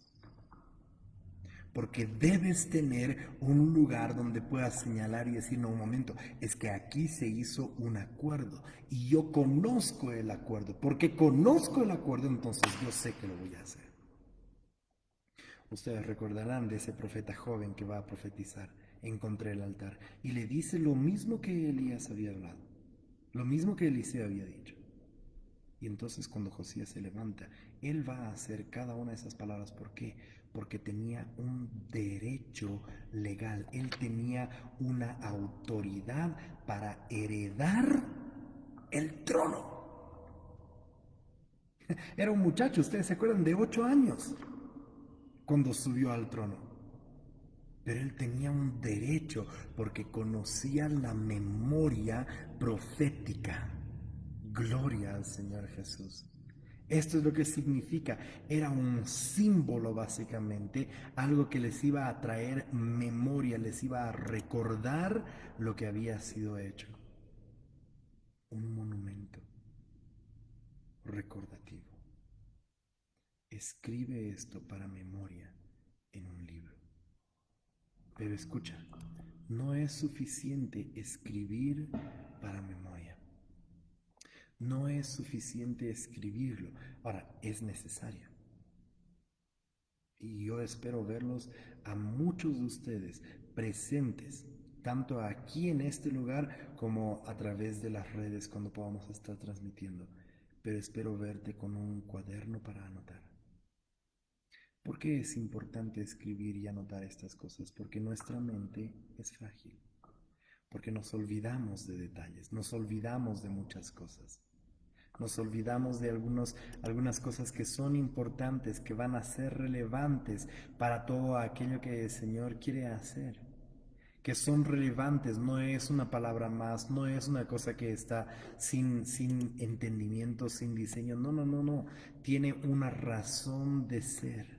S1: Porque debes tener un lugar donde puedas señalar y decir, no, un momento, es que aquí se hizo un acuerdo y yo conozco el acuerdo. Porque conozco el acuerdo, entonces yo sé que lo voy a hacer. Ustedes recordarán de ese profeta joven que va a profetizar encontré el altar. Y le dice lo mismo que Elías había hablado, lo mismo que Eliseo había dicho. Y entonces cuando Josías se levanta, él va a hacer cada una de esas palabras. ¿Por qué? Porque tenía un derecho legal, él tenía una autoridad para heredar el trono. Era un muchacho, ustedes se acuerdan, de 8 años cuando subió al trono. Pero él tenía un derecho porque conocía la memoria profética. Gloria al Señor Jesús. Esto es lo que significa. Era un símbolo básicamente, algo que les iba a traer memoria, les iba a recordar lo que había sido hecho. Un monumento recordativo. Escribe esto para memoria en un libro. Pero escucha, no es suficiente escribir para memoria. No es suficiente escribirlo. Ahora, es necesario. Y yo espero verlos a muchos de ustedes presentes, tanto aquí en este lugar como a través de las redes cuando podamos estar transmitiendo. Pero espero verte con un cuaderno para anotar. ¿Por qué es importante escribir y anotar estas cosas? Porque nuestra mente es frágil, porque nos olvidamos de detalles, nos olvidamos de muchas cosas. Nos olvidamos de algunas cosas que son importantes, que van a ser relevantes para todo aquello que el Señor quiere hacer. Que son relevantes, no es una palabra más, no es una cosa que está sin entendimiento, sin diseño. No, no, no, no. Tiene una razón de ser.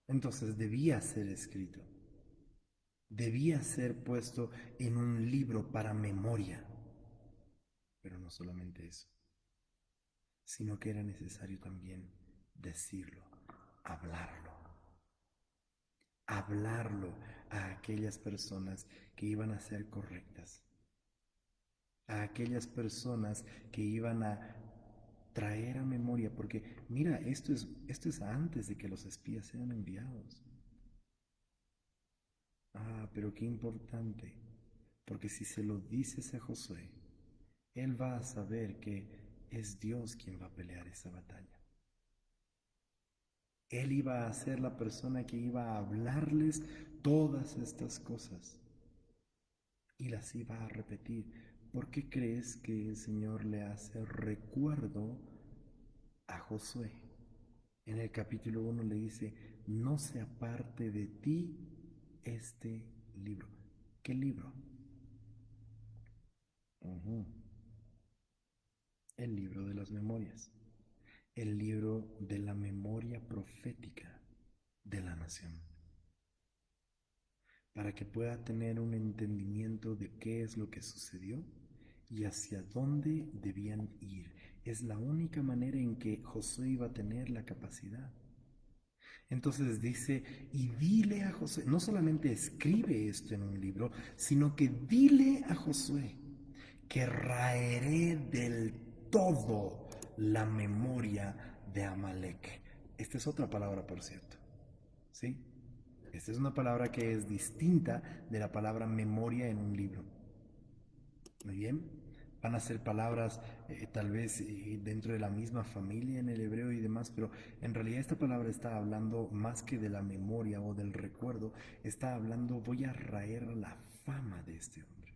S1: Entonces debía ser escrito. Debía ser puesto en un libro para memoria. Pero no solamente eso, sino que era necesario también decirlo, hablarlo, hablarlo a aquellas personas que iban a ser correctas, a aquellas personas que iban a traer a memoria, porque mira, esto es antes de que los espías sean enviados. Ah, pero qué importante, porque si se lo dices a Josué, él va a saber que es Dios quien va a pelear esa batalla. Él iba a ser la persona que iba a hablarles todas estas cosas y las iba a repetir. ¿Por qué crees que el Señor le hace recuerdo a Josué? En el capítulo 1 le dice, no se aparte de ti este libro. ¿Qué libro? Uh-huh. El libro de las memorias. El libro de la memoria profética de la nación, para que pueda tener un entendimiento de qué es lo que sucedió y hacia dónde debían ir. Es la única manera en que Josué iba a tener la capacidad. Entonces dice, y dile a Josué, no solamente escribe esto en un libro, sino que dile a Josué que raeré del todo la memoria de Amalek. Esta es otra palabra, por cierto. ¿Sí? Esta es una palabra que es distinta de la palabra memoria en un libro. Muy bien. Van a ser palabras tal vez dentro de la misma familia en el hebreo y demás, pero en realidad esta palabra está hablando más que de la memoria o del recuerdo, está hablando, voy a raer la fama de este hombre.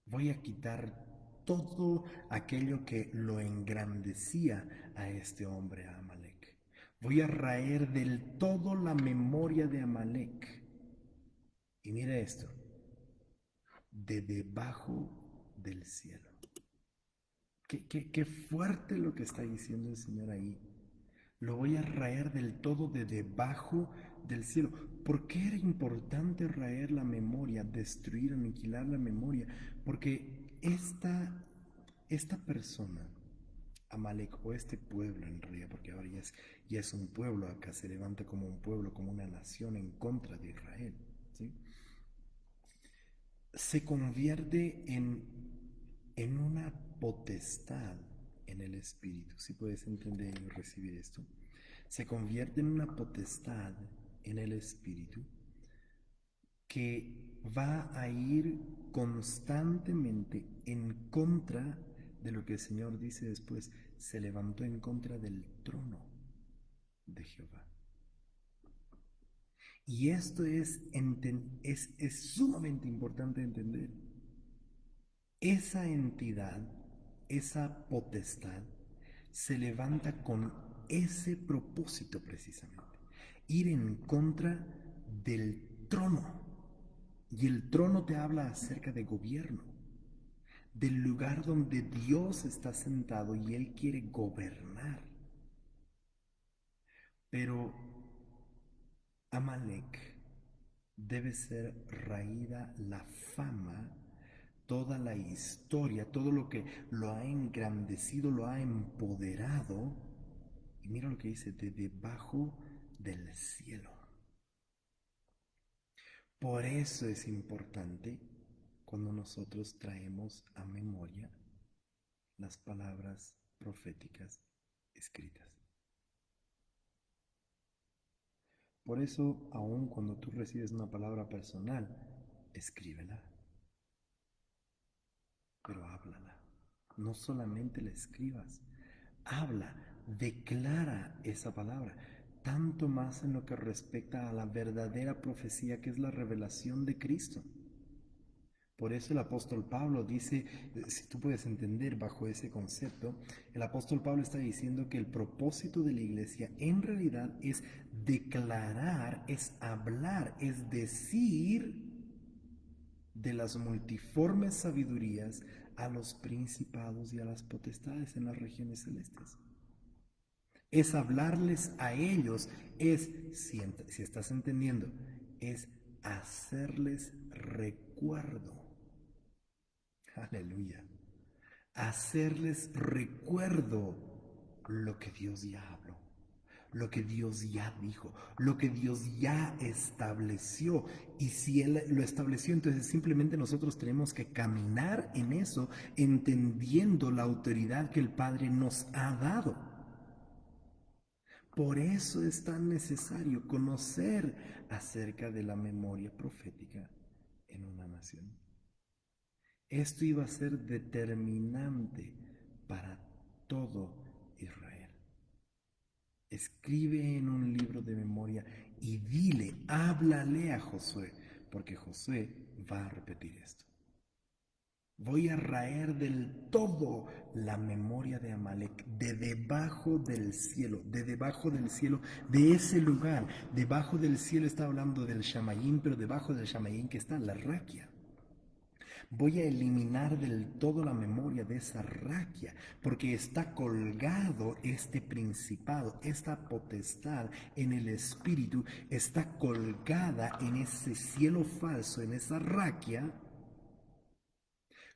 S1: Voy a quitar todo aquello que lo engrandecía a este hombre, a Amalek. Voy a raer del todo la memoria de Amalek. Y mira esto, de debajo del cielo. Qué fuerte lo que está diciendo el Señor ahí. Lo voy a raer del todo de debajo del cielo. ¿Por qué era importante raer la memoria, destruir, aniquilar la memoria? Porque esta persona, Amalek, o este pueblo en realidad, porque ahora ya es un pueblo, acá se levanta como un pueblo, como una nación en contra de Israel, ¿sí? Se convierte en una potestad en el espíritu, si puedes entender y recibir esto, se convierte en una potestad en el espíritu que va a ir constantemente en contra de lo que el Señor dice después, se levantó en contra del trono de Jehová. Y esto es sumamente importante entender. Esa entidad, esa potestad, se levanta con ese propósito precisamente, ir en contra del trono. Y el trono te habla acerca de gobierno, del lugar donde Dios está sentado y Él quiere gobernar. Pero Amalek debe ser raída la fama, toda la historia, todo lo que lo ha engrandecido, lo ha empoderado. Y mira lo que dice, de debajo del cielo. Por eso es importante cuando nosotros traemos a memoria las palabras proféticas escritas. Por eso, aun cuando tú recibes una palabra personal, escríbela, pero háblala. No solamente la escribas, habla, declara esa palabra, tanto más en lo que respecta a la verdadera profecía que es la revelación de Cristo. Por eso el apóstol Pablo dice, si tú puedes entender bajo ese concepto, el apóstol Pablo está diciendo que el propósito de la iglesia en realidad es declarar, es hablar, es decir de las multiformes sabidurías a los principados y a las potestades en las regiones celestes. Es hablarles a ellos, si estás entendiendo, es hacerles recuerdo. Aleluya. Hacerles recuerdo lo que Dios ya habló, lo que Dios ya dijo, lo que Dios ya estableció. Y si Él lo estableció, entonces simplemente nosotros tenemos que caminar en eso, entendiendo la autoridad que el Padre nos ha dado. Por eso es tan necesario conocer acerca de la memoria profética en una nación. Esto iba a ser determinante para todo Israel. Escribe en un libro de memoria y dile, háblale a Josué, porque Josué va a repetir esto. Voy a raer del todo la memoria de Amalek, de debajo del cielo, de ese lugar. Debajo del cielo está hablando del Shamayim, pero debajo del Shamayim que está la raquia. Voy a eliminar del todo la memoria de esa raquia, porque está colgado este principado, esta potestad en el espíritu, está colgada en ese cielo falso, en esa raquia,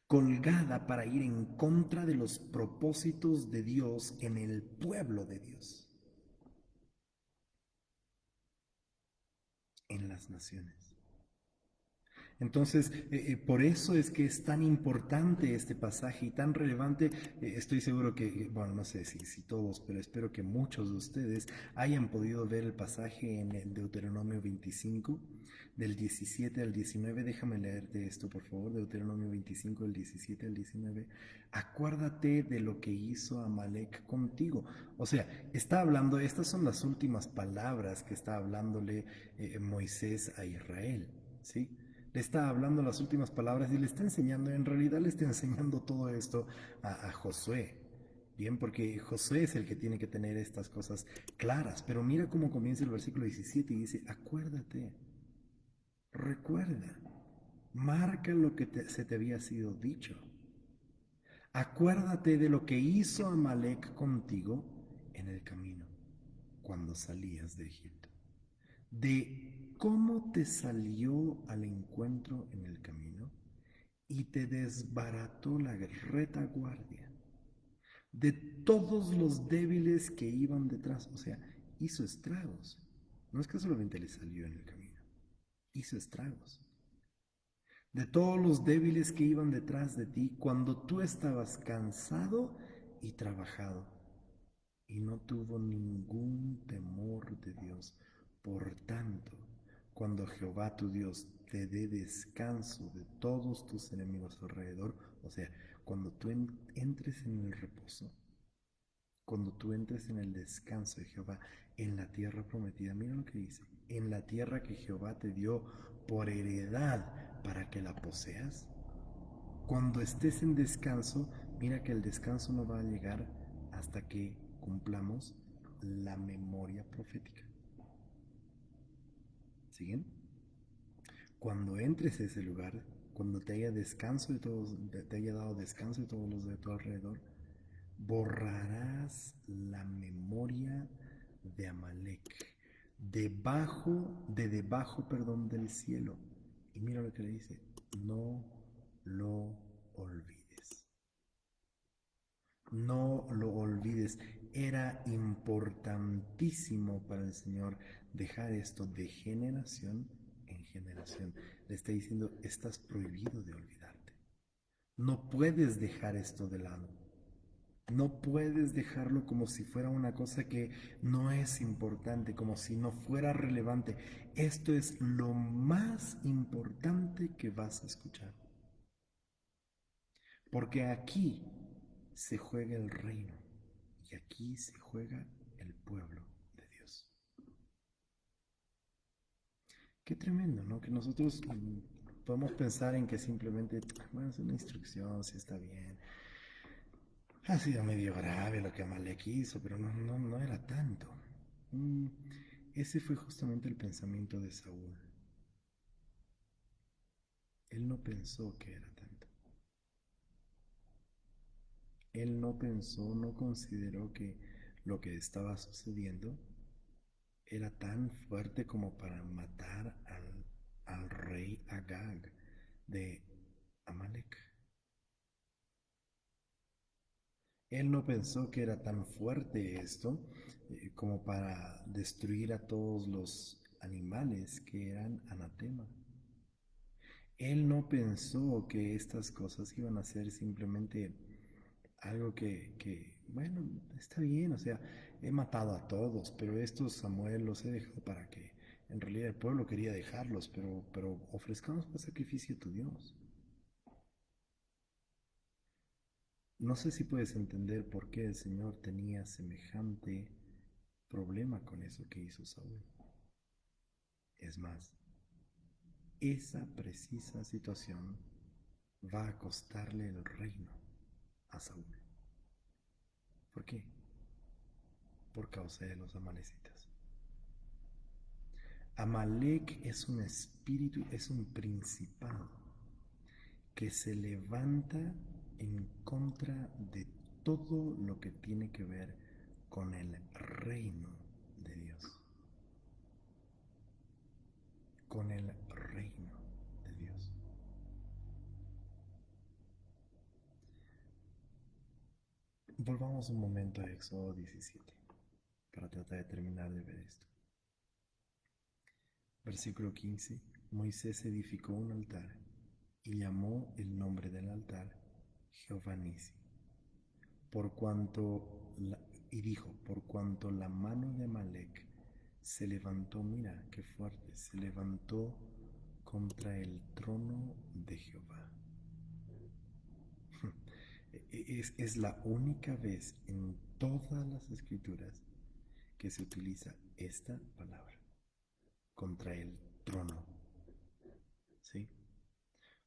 S1: colgada para ir en contra de los propósitos de Dios en el pueblo de Dios, en las naciones. Entonces, por eso es que es tan importante este pasaje y tan relevante. Estoy seguro que, bueno, no sé si todos, pero espero que muchos de ustedes hayan podido ver el pasaje en el Deuteronomio 25, del 17 al 19. Déjame leerte esto, por favor, Deuteronomio 25, del 17 al 19. Acuérdate de lo que hizo Amalek contigo. O sea, está hablando, estas son las últimas palabras que está hablándole Moisés a Israel, ¿sí? Le está hablando las últimas palabras y le está enseñando, en realidad le está enseñando todo esto a Josué. Bien, porque Josué es el que tiene que tener estas cosas claras. Pero mira cómo comienza el versículo 17 y dice, acuérdate, recuerda, marca lo que se te había sido dicho. Acuérdate de lo que hizo Amalek contigo en el camino, cuando salías de Egipto, de cómo te salió al encuentro en el camino y te desbarató la retaguardia, de todos los débiles que iban detrás, o sea, hizo estragos. No es que solamente le salió en el camino, hizo estragos. De todos los débiles que iban detrás de ti cuando tú estabas cansado y trabajado, y no tuvo ningún temor de Dios Por tanto, cuando Jehová tu Dios te dé descanso de todos tus enemigos alrededor, o sea, cuando tú entres en el reposo, cuando tú entres en el descanso de Jehová, en la tierra prometida, mira lo que dice, en la tierra que Jehová te dio por heredad para que la poseas, cuando estés en descanso, mira que el descanso no va a llegar hasta que cumplamos la memoria profética. ¿Siguen? Cuando entres a ese lugar, cuando te haya descanso de todos, te haya dado descanso de todos los de tu alrededor, borrarás la memoria de Amalek debajo del cielo. Y mira lo que le dice, no lo olvides. No lo olvides. Era importantísimo para el Señor dejar esto de generación en generación. Le está diciendo, estás prohibido de olvidarte. No puedes dejar esto de lado. No puedes dejarlo como si fuera una cosa que no es importante, como si no fuera relevante. Esto es lo más importante que vas a escuchar. Porque aquí se juega el reino y aquí se juega el pueblo de Dios. Qué tremendo, ¿no? Que nosotros podemos pensar en que simplemente, bueno, es una instrucción, si está bien. Ha sido medio grave lo que Amalek hizo, pero no era tanto. Mm, Ese fue justamente el pensamiento de Saúl. Él no pensó que era tanto. Él no pensó, no consideró que lo que estaba sucediendo era tan fuerte como para matar al rey Agag de Amalek. Él no pensó que era tan fuerte esto como para destruir a todos los animales que eran anatema. Él no pensó que estas cosas iban a ser simplemente algo bueno, está bien, o sea, he matado a todos, pero estos Samuel los he dejado para que, en realidad el pueblo quería dejarlos, pero ofrezcamos por sacrificio a tu Dios. No sé si puedes entender por qué el Señor tenía semejante problema con eso que hizo Saúl. Es más, esa precisa situación va a costarle el reino a Saúl. ¿Por qué? Por causa de los amalecitas. Amalek es un espíritu, es un principado que se levanta en contra de todo lo que tiene que ver con el reino de Dios. Con el reino de Dios. Volvamos un momento a Éxodo 17 para tratar de terminar de ver esto. Versículo 15. Moisés edificó un altar y llamó el nombre del altar Jehová Nisi. Por cuanto y dijo, por cuanto la mano de Amalek se levantó, mira qué fuerte, se levantó contra el trono de Jehová. Es la única vez en todas las escrituras que se utiliza esta palabra, contra el trono, ¿sí?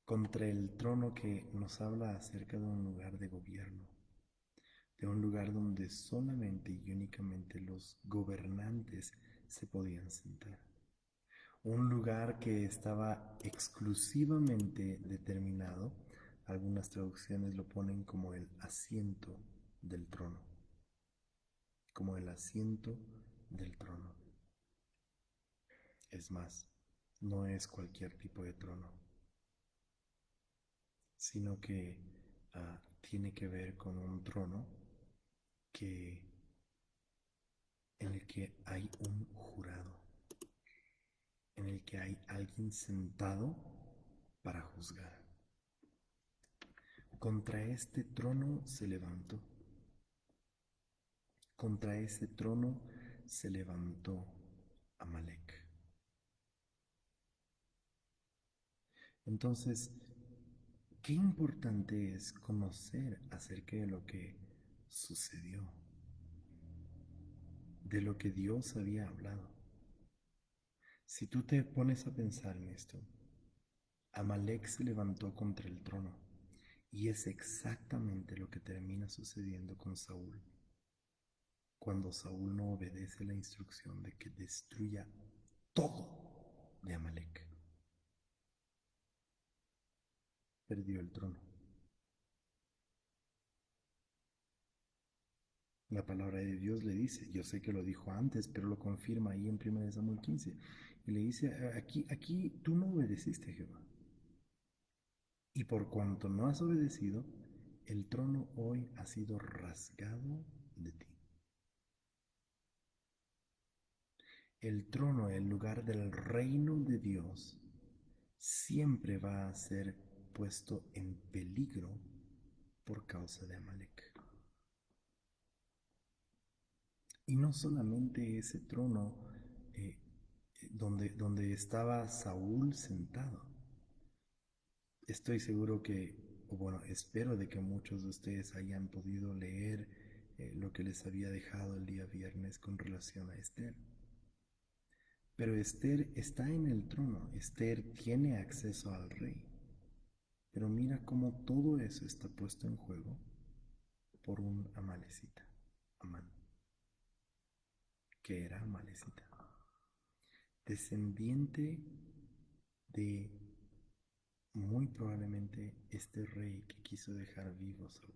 S1: Contra el trono que nos habla acerca de un lugar de gobierno, de un lugar donde solamente y únicamente los gobernantes se podían sentar. Un lugar que estaba exclusivamente determinado, algunas traducciones lo ponen como el asiento del trono, como el asiento del trono. Es más, no es cualquier tipo de trono, sino que tiene que ver con un trono que, en el que hay un jurado, en el que hay alguien sentado para juzgar. Contra este trono se levantó, contra ese trono se levantó Amalek. Entonces, qué importante es conocer acerca de lo que sucedió, de lo que Dios había hablado. Si tú te pones a pensar en esto, Amalek se levantó contra el trono y es exactamente lo que termina sucediendo con Saúl, cuando Saúl no obedece la instrucción de que destruya todo de Amalek. Perdió el trono. La palabra de Dios le dice, yo sé que lo dijo antes, pero lo confirma ahí en 1 Samuel 15, y le dice, aquí tú no obedeciste a Jehová. Y por cuanto no has obedecido, el trono hoy ha sido rasgado de ti. El trono, el lugar del reino de Dios, siempre va a ser puesto en peligro por causa de Amalek. Y no solamente ese trono eh, donde estaba Saúl sentado. Estoy seguro que, o bueno, espero de que muchos de ustedes hayan podido leer lo que les había dejado el día viernes con relación a Esther. Pero Esther está en el trono, Esther tiene acceso al rey. Pero mira cómo todo eso está puesto en juego por un amalecita, Amán, que era amalecita, descendiente de muy probablemente este rey que quiso dejar vivo a Saúl.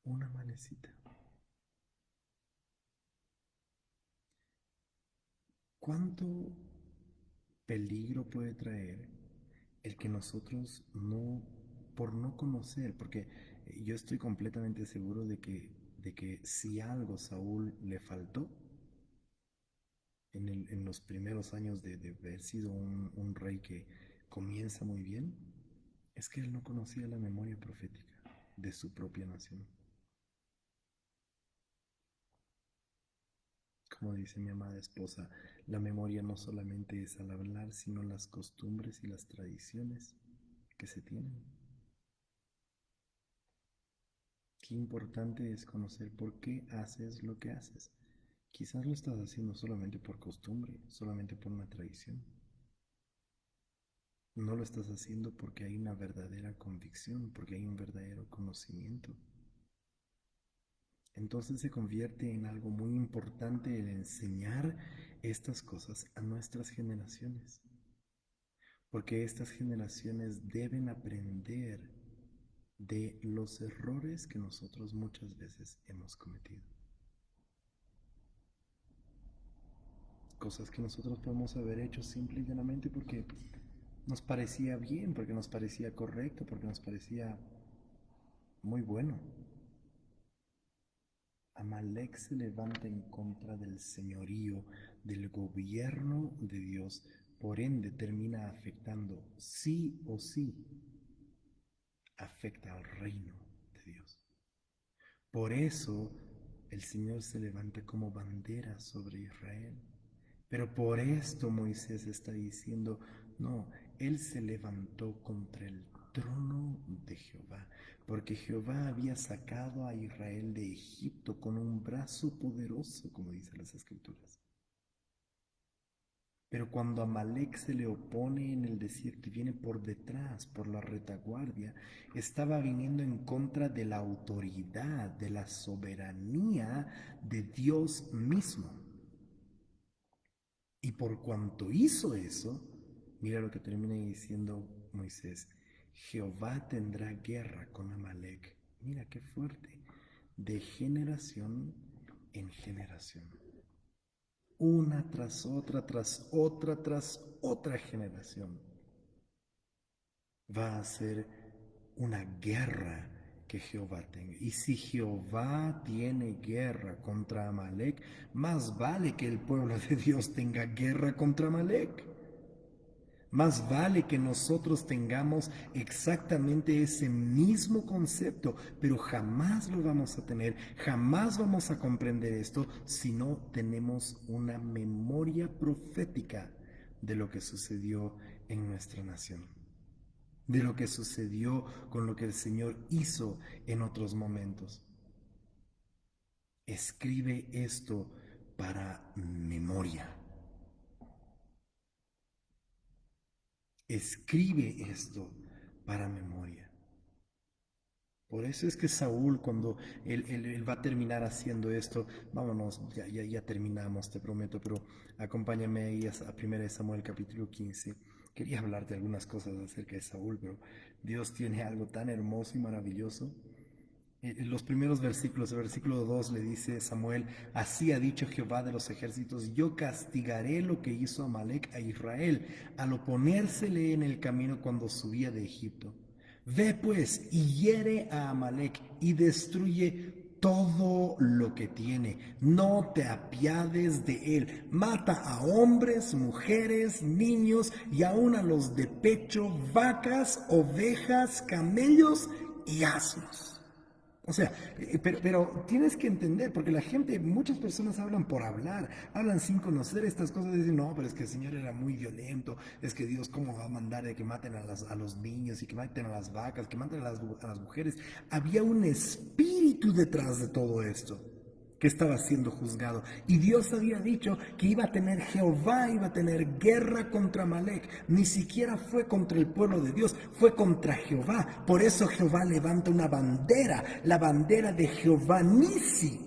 S1: Una amalecita. ¿Cuánto peligro puede traer el que nosotros no, por no conocer, porque yo estoy completamente seguro de que si algo Saúl le faltó en los primeros años de haber sido un rey que comienza muy bien, es que él no conocía la memoria profética de su propia nación. Como dice mi amada esposa, la memoria no solamente es al hablar, sino las costumbres y las tradiciones que se tienen. Qué importante es conocer por qué haces lo que haces. Quizás lo estás haciendo solamente por costumbre, solamente por una tradición. No lo estás haciendo porque hay una verdadera convicción, porque hay un verdadero conocimiento. Entonces se convierte en algo muy importante el enseñar estas cosas a nuestras generaciones, porque estas generaciones deben aprender de los errores que nosotros muchas veces hemos cometido. Cosas que nosotros podemos haber hecho simple y llanamente porque nos parecía bien, porque nos parecía correcto, porque nos parecía muy bueno. Amalek se levanta en contra del señorío, del gobierno de Dios, por ende termina afectando, sí o sí, afecta al reino de Dios. Por eso el Señor se levanta como bandera sobre Israel. Pero por esto Moisés está diciendo, no, él se levantó contra el trono de Jehová, porque Jehová había sacado a Israel de Egipto con un brazo poderoso, como dicen las Escrituras. Pero cuando Amalek se le opone en el desierto y viene por detrás, por la retaguardia, estaba viniendo en contra de la autoridad, de la soberanía de Dios mismo. Y por cuanto hizo eso, mira lo que termina diciendo Moisés, Jehová tendrá guerra con Amalek. Mira qué fuerte, de generación en generación. Una tras otra, tras otra, tras otra generación. Va a ser una guerra que Jehová tenga. Y si Jehová tiene guerra contra Amalek, más vale que el pueblo de Dios tenga guerra contra Amalek. Más vale que nosotros tengamos exactamente ese mismo concepto, pero jamás lo vamos a tener, jamás vamos a comprender esto si no tenemos una memoria profética de lo que sucedió en nuestra nación, de lo que sucedió con lo que el Señor hizo en otros momentos. Escribe esto para memoria. Escribe esto para memoria. Por eso es que Saúl, cuando él va a terminar haciendo esto, vámonos, ya terminamos, te prometo, pero acompáñame ahí a 1 Samuel capítulo 15. Quería hablarte algunas cosas acerca de Saúl, pero Dios tiene algo tan hermoso y maravilloso. En los primeros versículos, el versículo 2 le dice Samuel: así ha dicho Jehová de los ejércitos, yo castigaré lo que hizo Amalec a Israel al oponérsele en el camino cuando subía de Egipto. Ve pues y hiere a Amalec y destruye todo lo que tiene, no te apiades de él, mata a hombres, mujeres, niños y aun a los de pecho, vacas, ovejas, camellos y asnos. O sea, pero tienes que entender, porque la gente, muchas personas hablan por hablar, hablan sin conocer estas cosas, dicen, no, pero es que el Señor era muy violento, es que Dios cómo va a mandar de que maten a los niños y que maten a las vacas, que maten a las mujeres. Había un espíritu detrás de todo esto que estaba siendo juzgado. Y Dios había dicho que iba a tener Jehová, iba a tener guerra contra Amalek. Ni siquiera fue contra el pueblo de Dios, fue contra Jehová. Por eso Jehová levanta una bandera, la bandera de Jehová Nisi.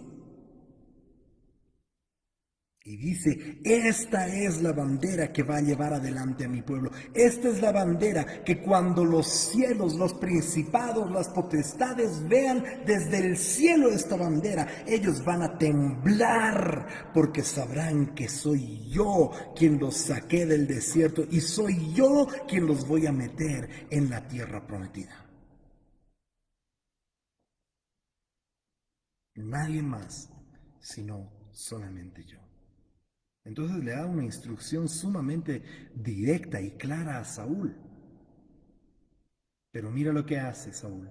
S1: Y dice, esta es la bandera que va a llevar adelante a mi pueblo. Esta es la bandera que cuando los cielos, los principados, las potestades vean desde el cielo esta bandera, ellos van a temblar porque sabrán que soy yo quien los saqué del desierto y soy yo quien los voy a meter en la tierra prometida. Nadie más, sino solamente yo. Entonces le da una instrucción sumamente directa y clara a Saúl. Pero mira lo que hace Saúl.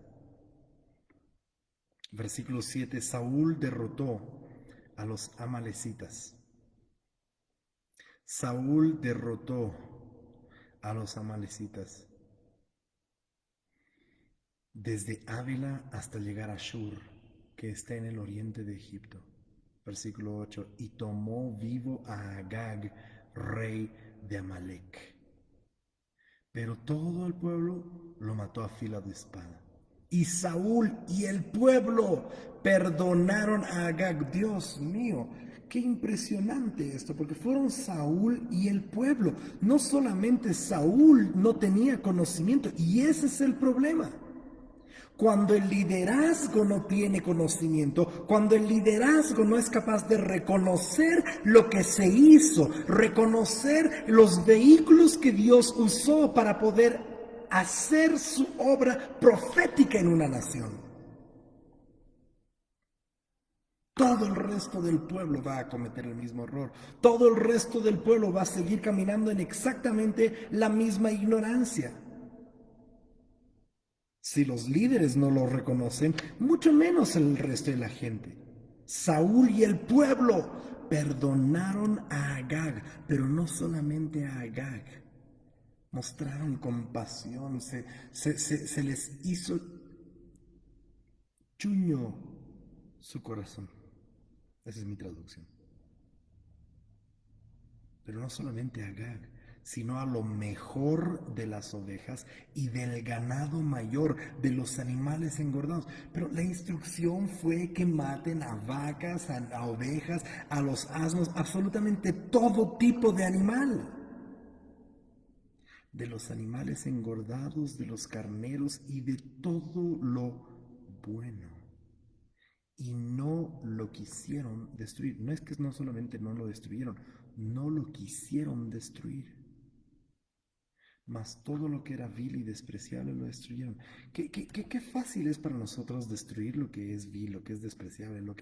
S1: Versículo 7, Saúl derrotó a los amalecitas. Saúl derrotó a los amalecitas desde Ávila hasta llegar a Shur, que está en el oriente de Egipto. Versículo 8, y tomó vivo a Agag, rey de Amalec. Pero todo el pueblo lo mató a filo de espada. Y Saúl y el pueblo perdonaron a Agag. Dios mío, qué impresionante esto, porque fueron Saúl y el pueblo. No solamente Saúl no tenía conocimiento, y ese es el problema. Cuando el liderazgo no tiene conocimiento, cuando el liderazgo no es capaz de reconocer lo que se hizo, reconocer los vehículos que Dios usó para poder hacer su obra profética en una nación, todo el resto del pueblo va a cometer el mismo error. Todo el resto del pueblo va a seguir caminando en exactamente la misma ignorancia. Si los líderes no lo reconocen, mucho menos el resto de la gente. Saúl y el pueblo perdonaron a Agag, pero no solamente a Agag. Mostraron compasión, se les hizo chuño su corazón. Esa es mi traducción. Pero no solamente a Agag, sino a lo mejor de las ovejas y del ganado mayor, de los animales engordados. Pero la instrucción fue que maten a vacas, a ovejas, a los asnos, absolutamente todo tipo de animal. De los animales engordados, de los carneros y de todo lo bueno. Y no lo quisieron destruir. No es que no solamente no lo destruyeron, no lo quisieron destruir. Mas todo lo que era vil y despreciable lo destruyeron. Qué fácil es para nosotros destruir lo que es vil, lo que es despreciable, lo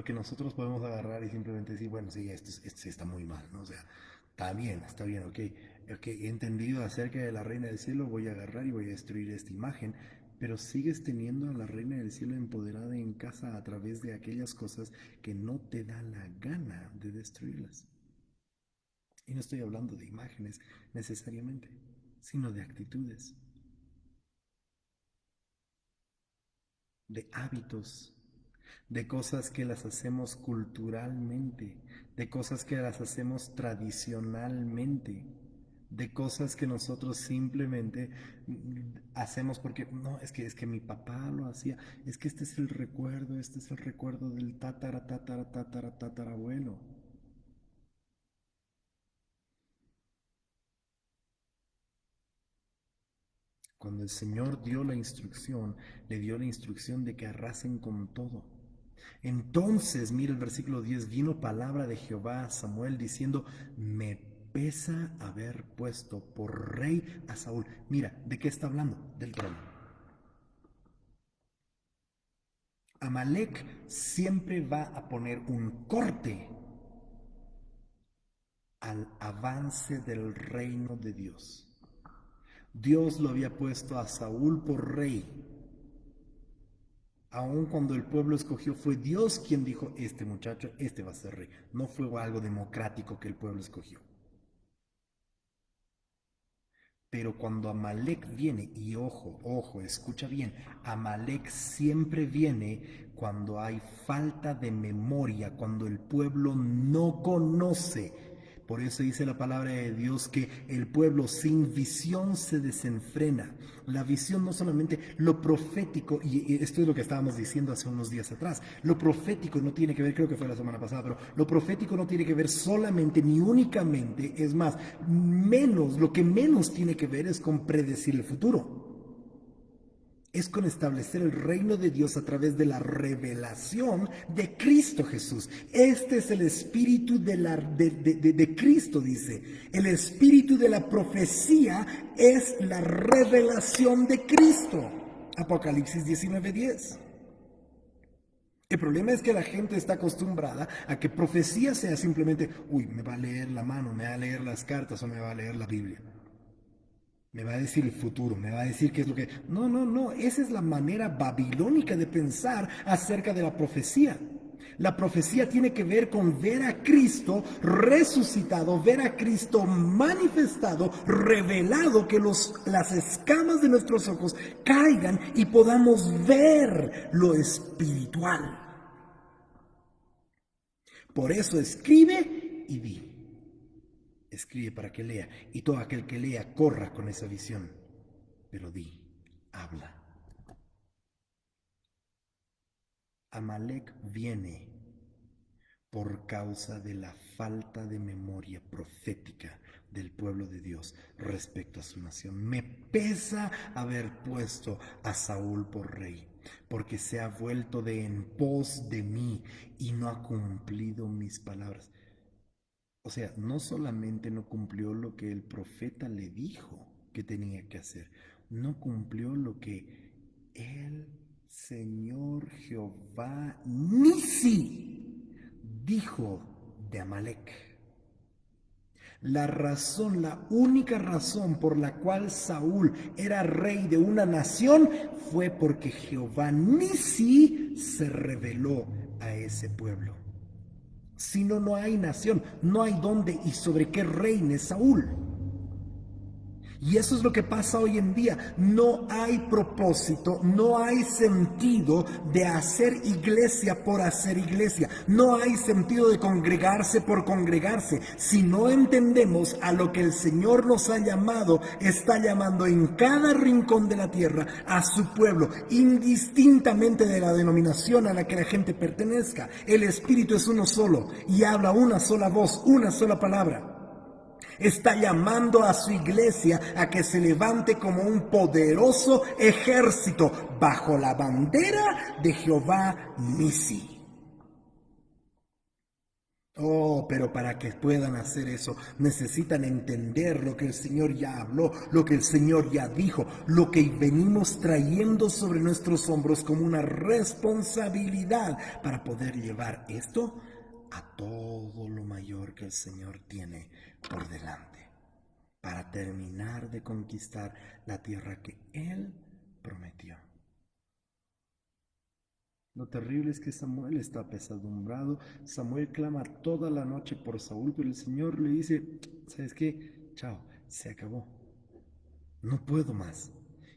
S1: que nosotros podemos agarrar y simplemente decir, bueno, sí, esto sí está muy mal, ¿no? O sea, está bien, ok. Ok, he entendido acerca de la reina del cielo, voy a agarrar y voy a destruir esta imagen, pero sigues teniendo a la reina del cielo empoderada en casa a través de aquellas cosas que no te da la gana de destruirlas. Y no estoy hablando de imágenes necesariamente, sino de actitudes, de hábitos, de cosas que las hacemos culturalmente, de cosas que las hacemos tradicionalmente, de cosas que nosotros simplemente hacemos porque no, es que mi papá lo hacía, es que este es el recuerdo del tatarabuelo. Cuando el Señor dio la instrucción, le dio la instrucción de que arrasen con todo. Entonces, mira el versículo 10, vino palabra de Jehová a Samuel diciendo, me pesa haber puesto por rey a Saúl. Mira, ¿de qué está hablando? Del trono. Amalek siempre va a poner un corte al avance del reino de Dios. Dios lo había puesto a Saúl por rey. Aun cuando el pueblo escogió, fue Dios quien dijo, este muchacho, este va a ser rey. No fue algo democrático que el pueblo escogió. Pero cuando Amalek viene, y ojo, ojo, escucha bien, Amalek siempre viene cuando hay falta de memoria, cuando el pueblo no conoce. Por eso dice la palabra de Dios que el pueblo sin visión se desenfrena. La visión no solamente lo profético, y esto es lo que estábamos diciendo hace unos días atrás, lo profético no tiene que ver, creo que fue la semana pasada, pero lo profético no tiene que ver solamente ni únicamente, es más, menos, lo que menos tiene que ver es con predecir el futuro. Es con establecer el reino de Dios a través de la revelación de Cristo Jesús. Este es el espíritu de Cristo, dice. El espíritu de la profecía es la revelación de Cristo. Apocalipsis 19:10. El problema es que la gente está acostumbrada a que profecía sea simplemente, uy, me va a leer la mano, me va a leer las cartas o me va a leer la Biblia. Me va a decir el futuro, me va a decir qué es lo que... No, no, no, esa es la manera babilónica de pensar acerca de la profecía. La profecía tiene que ver con ver a Cristo resucitado, ver a Cristo manifestado, revelado, que las escamas de nuestros ojos caigan y podamos ver lo espiritual. Por eso escribe y di. Escribe para que lea, y todo aquel que lea corra con esa visión. Pero di, habla. Amalek viene por causa de la falta de memoria profética del pueblo de Dios respecto a su nación. Me pesa haber puesto a Saúl por rey, porque se ha vuelto de en pos de mí y no ha cumplido mis palabras. O sea, no solamente no cumplió lo que el profeta le dijo que tenía que hacer, no cumplió lo que el Señor Jehová Nisi dijo de Amalek. La única razón por la cual Saúl era rey de una nación fue porque Jehová Nisi se reveló a ese pueblo. Si no, no hay nación, no hay dónde y sobre qué reine Saúl. Y eso es lo que pasa hoy en día. No hay propósito, no hay sentido de hacer iglesia por hacer iglesia. No hay sentido de congregarse por congregarse. Si no entendemos a lo que el Señor nos ha llamado, está llamando en cada rincón de la tierra a su pueblo, indistintamente de la denominación a la que la gente pertenezca. El Espíritu es uno solo y habla una sola voz, una sola palabra. Está llamando a su iglesia a que se levante como un poderoso ejército bajo la bandera de Jehová Nisi. Oh, pero para que puedan hacer eso necesitan entender lo que el Señor ya habló, lo que el Señor ya dijo, lo que venimos trayendo sobre nuestros hombros como una responsabilidad para poder llevar esto a todo lo mayor que el Señor tiene por delante, para terminar de conquistar la tierra que Él prometió. Lo terrible es que Samuel está apesadumbrado. Samuel clama toda la noche por Saúl, pero el Señor le dice, ¿sabes qué? Chao, se acabó. No puedo más.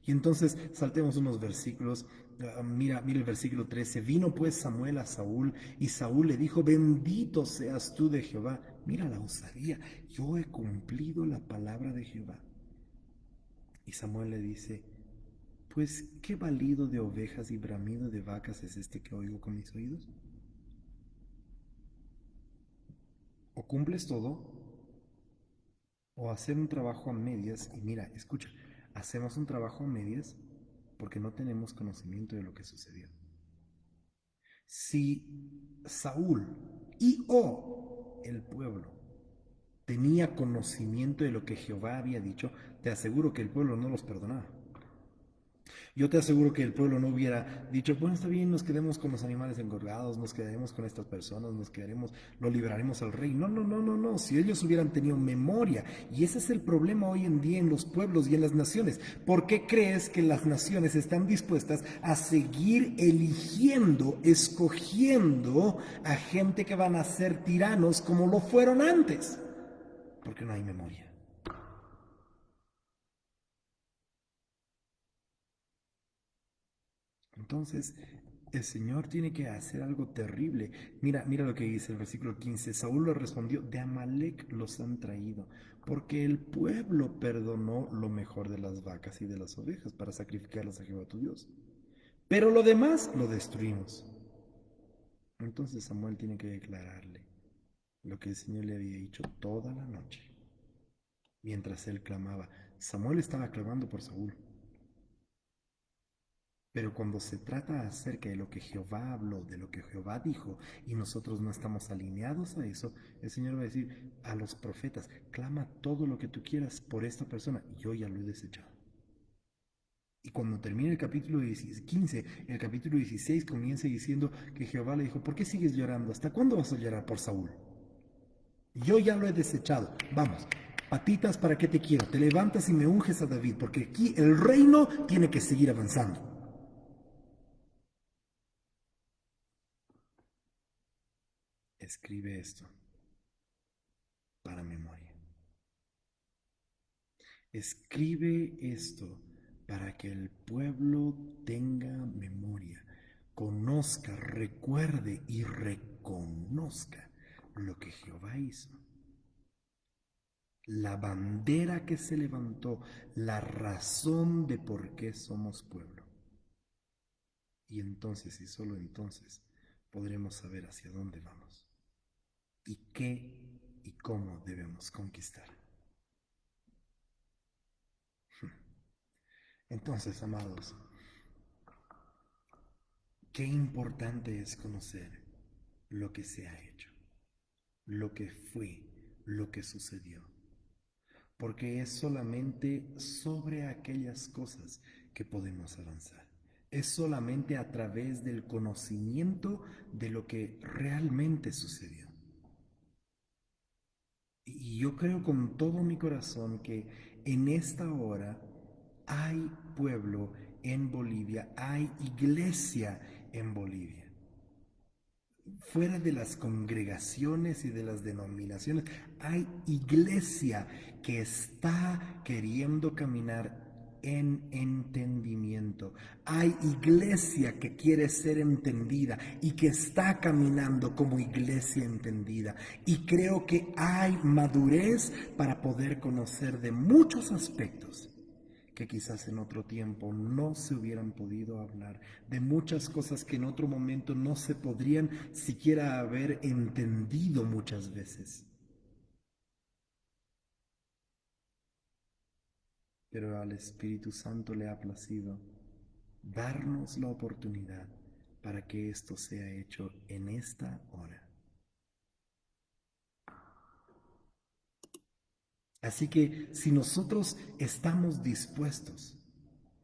S1: Y entonces saltemos unos versículos. Mira el versículo 13. Vino pues Samuel a Saúl y Saúl le dijo, bendito seas tú de Jehová. Mira la osadía. Yo he cumplido la palabra de Jehová. Y Samuel le dice, pues qué balido de ovejas y bramido de vacas es este que oigo con mis oídos. O cumples todo o hacer un trabajo a medias. Y mira, escucha, hacemos un trabajo a medias porque no tenemos conocimiento de lo que sucedió. Si Saúl y o el pueblo tenía conocimiento de lo que Jehová había dicho, te aseguro que el pueblo no los perdonaba. Yo te aseguro que el pueblo no hubiera dicho, bueno, está bien, nos quedemos con los animales engordados, nos quedaremos con estas personas, nos quedaremos, lo libraremos al rey. No, no, no, no, no. Si ellos hubieran tenido memoria, y ese es el problema hoy en día en los pueblos y en las naciones. ¿Por qué crees que las naciones están dispuestas a seguir eligiendo, escogiendo a gente que van a ser tiranos como lo fueron antes? Porque no hay memoria. Entonces, el Señor tiene que hacer algo terrible. Mira lo que dice el versículo 15. Saúl le respondió, de Amalec los han traído, porque el pueblo perdonó lo mejor de las vacas y de las ovejas para sacrificarlas a Jehová tu Dios. Pero lo demás lo destruimos. Entonces Samuel tiene que declararle lo que el Señor le había dicho toda la noche, mientras él clamaba. Samuel estaba clamando por Saúl. Pero cuando se trata acerca de lo que Jehová habló, de lo que Jehová dijo, y nosotros no estamos alineados a eso, el Señor va a decir a los profetas, clama todo lo que tú quieras por esta persona, y yo ya lo he desechado. Y cuando termina el capítulo 15, el capítulo 16 comienza diciendo que Jehová le dijo, ¿por qué sigues llorando? ¿Hasta cuándo vas a llorar por Saúl? Yo ya lo he desechado. Vamos, patitas, ¿para qué te quiero? Te levantas y me unges a David, porque aquí el reino tiene que seguir avanzando. Escribe esto para memoria. Escribe esto para que el pueblo tenga memoria, conozca, recuerde y reconozca lo que Jehová hizo. La bandera que se levantó, la razón de por qué somos pueblo. Y entonces, y solo entonces, podremos saber hacia dónde vamos y qué y cómo debemos conquistar. Entonces, amados, qué importante es conocer lo que se ha hecho, lo que fue, lo que sucedió, porque es solamente sobre aquellas cosas que podemos avanzar. Es solamente a través del conocimiento de lo que realmente sucedió. Y yo creo con todo mi corazón que en esta hora hay pueblo en Bolivia, hay iglesia en Bolivia. Fuera de las congregaciones y de las denominaciones, hay iglesia que está queriendo caminar en entendimiento. Hay iglesia que quiere ser entendida y que está caminando como iglesia entendida. Y creo que hay madurez para poder conocer de muchos aspectos que quizás en otro tiempo no se hubieran podido hablar, de muchas cosas que en otro momento no se podrían siquiera haber entendido muchas veces. Pero al Espíritu Santo le ha placido darnos la oportunidad para que esto sea hecho en esta hora. Así que si nosotros estamos dispuestos,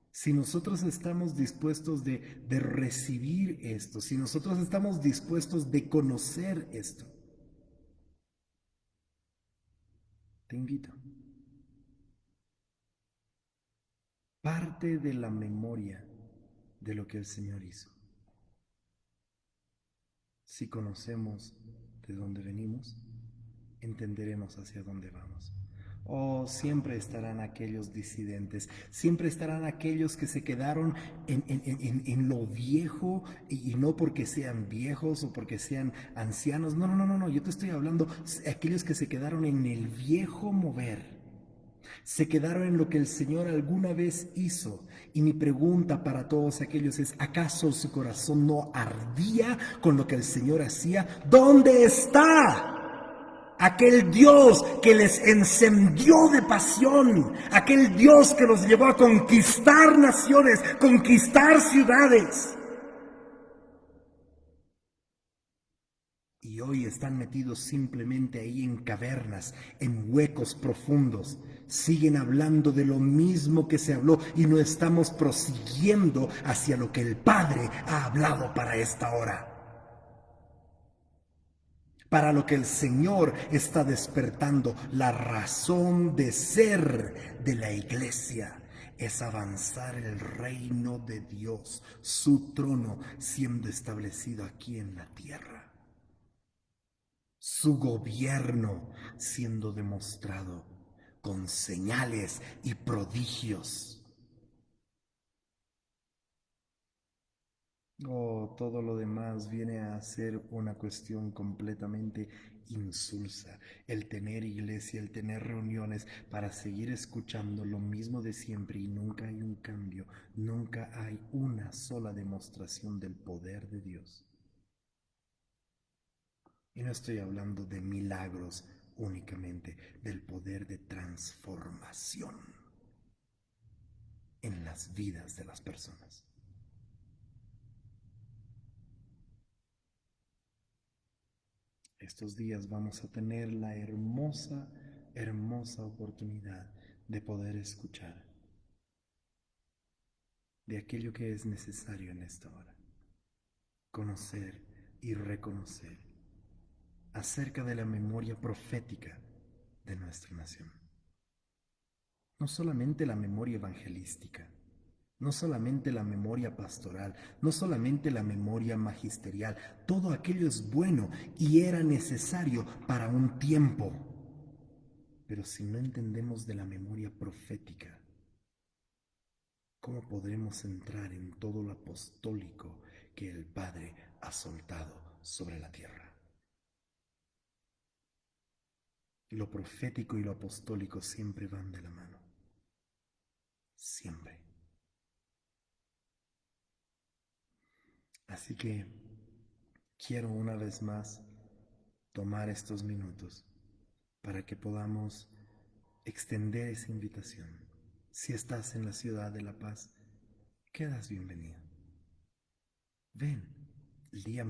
S1: si nosotros estamos dispuestos de recibir esto, si nosotros estamos dispuestos de conocer esto, Te invito. Parte de la memoria de lo que el Señor hizo. Si conocemos de dónde venimos, entenderemos hacia dónde vamos. Oh, siempre estarán aquellos disidentes, siempre estarán aquellos que se quedaron en lo viejo y no porque sean viejos o porque sean ancianos. No, no, no, no, no. Yo te estoy hablando de aquellos que se quedaron en el viejo mover. Se quedaron en lo que el Señor alguna vez hizo. Y mi pregunta para todos aquellos es, ¿acaso su corazón no ardía con lo que el Señor hacía? ¿Dónde está aquel Dios que les encendió de pasión? Aquel Dios que los llevó a conquistar naciones, conquistar ciudades. Y hoy están metidos simplemente ahí en cavernas, en huecos profundos. Siguen hablando de lo mismo que se habló y no estamos prosiguiendo hacia lo que el Padre ha hablado para esta hora. Para lo que el Señor está despertando. La razón de ser de la iglesia es avanzar el reino de Dios, su trono siendo establecido aquí en la tierra. Su gobierno siendo demostrado con señales y prodigios. Oh, todo lo demás viene a ser una cuestión completamente insulsa. El tener iglesia, el tener reuniones para seguir escuchando lo mismo de siempre y nunca hay un cambio, nunca hay una sola demostración del poder de Dios. Y no estoy hablando de milagros únicamente, del poder de transformación en las vidas de las personas. Estos días vamos a tener la hermosa, hermosa oportunidad de poder escuchar de aquello que es necesario en esta hora. Conocer y reconocer acerca de la memoria profética de nuestra nación. No solamente la memoria evangelística, no solamente la memoria pastoral, no solamente la memoria magisterial, todo aquello es bueno y era necesario para un tiempo. Pero si no entendemos de la memoria profética, ¿cómo podremos entrar en todo lo apostólico que el Padre ha soltado sobre la tierra? Lo profético y lo apostólico siempre van de la mano. Siempre. Así que quiero una vez más tomar estos minutos para que podamos extender esa invitación. Si estás en la ciudad de La Paz, quedas bienvenido. Ven, el día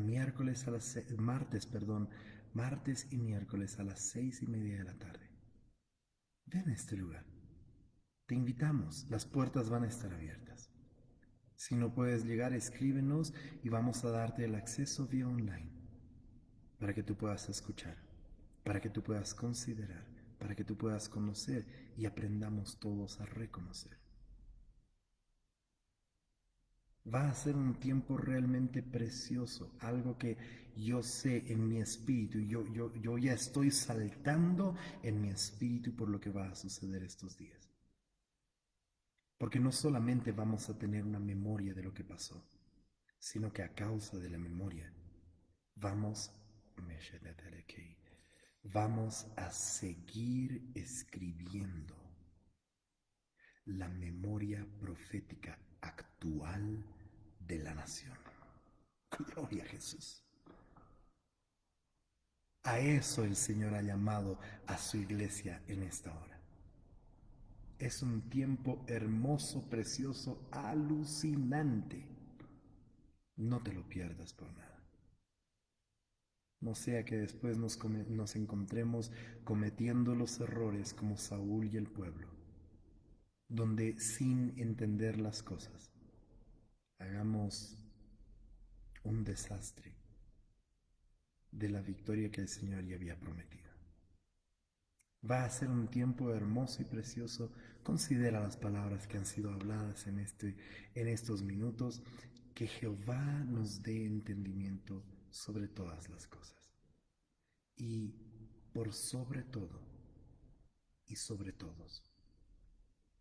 S1: martes y miércoles a las 6:30 de la tarde. Ven a este lugar. Te invitamos, las puertas van a estar abiertas. Si no puedes llegar, escríbenos y vamos a darte el acceso vía online para que tú puedas escuchar, para que tú puedas considerar, para que tú puedas conocer y aprendamos todos a reconocer. Va a ser un tiempo realmente precioso, algo que yo sé en mi espíritu, yo ya estoy saltando en mi espíritu por lo que va a suceder estos días. Porque no solamente vamos a tener una memoria de lo que pasó, sino que a causa de la memoria vamos, vamos a seguir escribiendo la memoria profética actual de la nación. Gloria a Jesús. A eso el Señor ha llamado a su iglesia en esta hora. Es un tiempo hermoso, precioso, alucinante. No te lo pierdas por nada. No sea que después nos encontremos cometiendo los errores como Saúl y el pueblo, donde sin entender las cosas hagamos un desastre de la victoria que el Señor ya había prometido. Va a ser un tiempo hermoso y precioso. Considera las palabras que han sido habladas en estos minutos. Que Jehová nos dé entendimiento sobre todas las cosas. Y por sobre todo y sobre todos,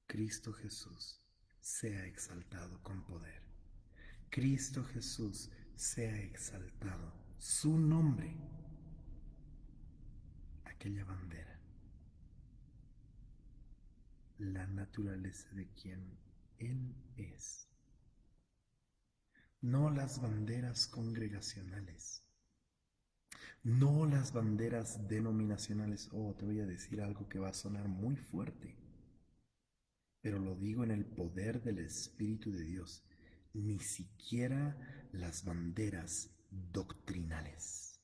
S1: Cristo Jesús sea exaltado con poder. Cristo Jesús sea exaltado. Su nombre, aquella bandera, la naturaleza de quien Él es. No las banderas congregacionales, no las banderas denominacionales. Oh, te voy a decir algo que va a sonar muy fuerte, pero lo digo en el poder del Espíritu de Dios. Ni siquiera las banderas doctrinales.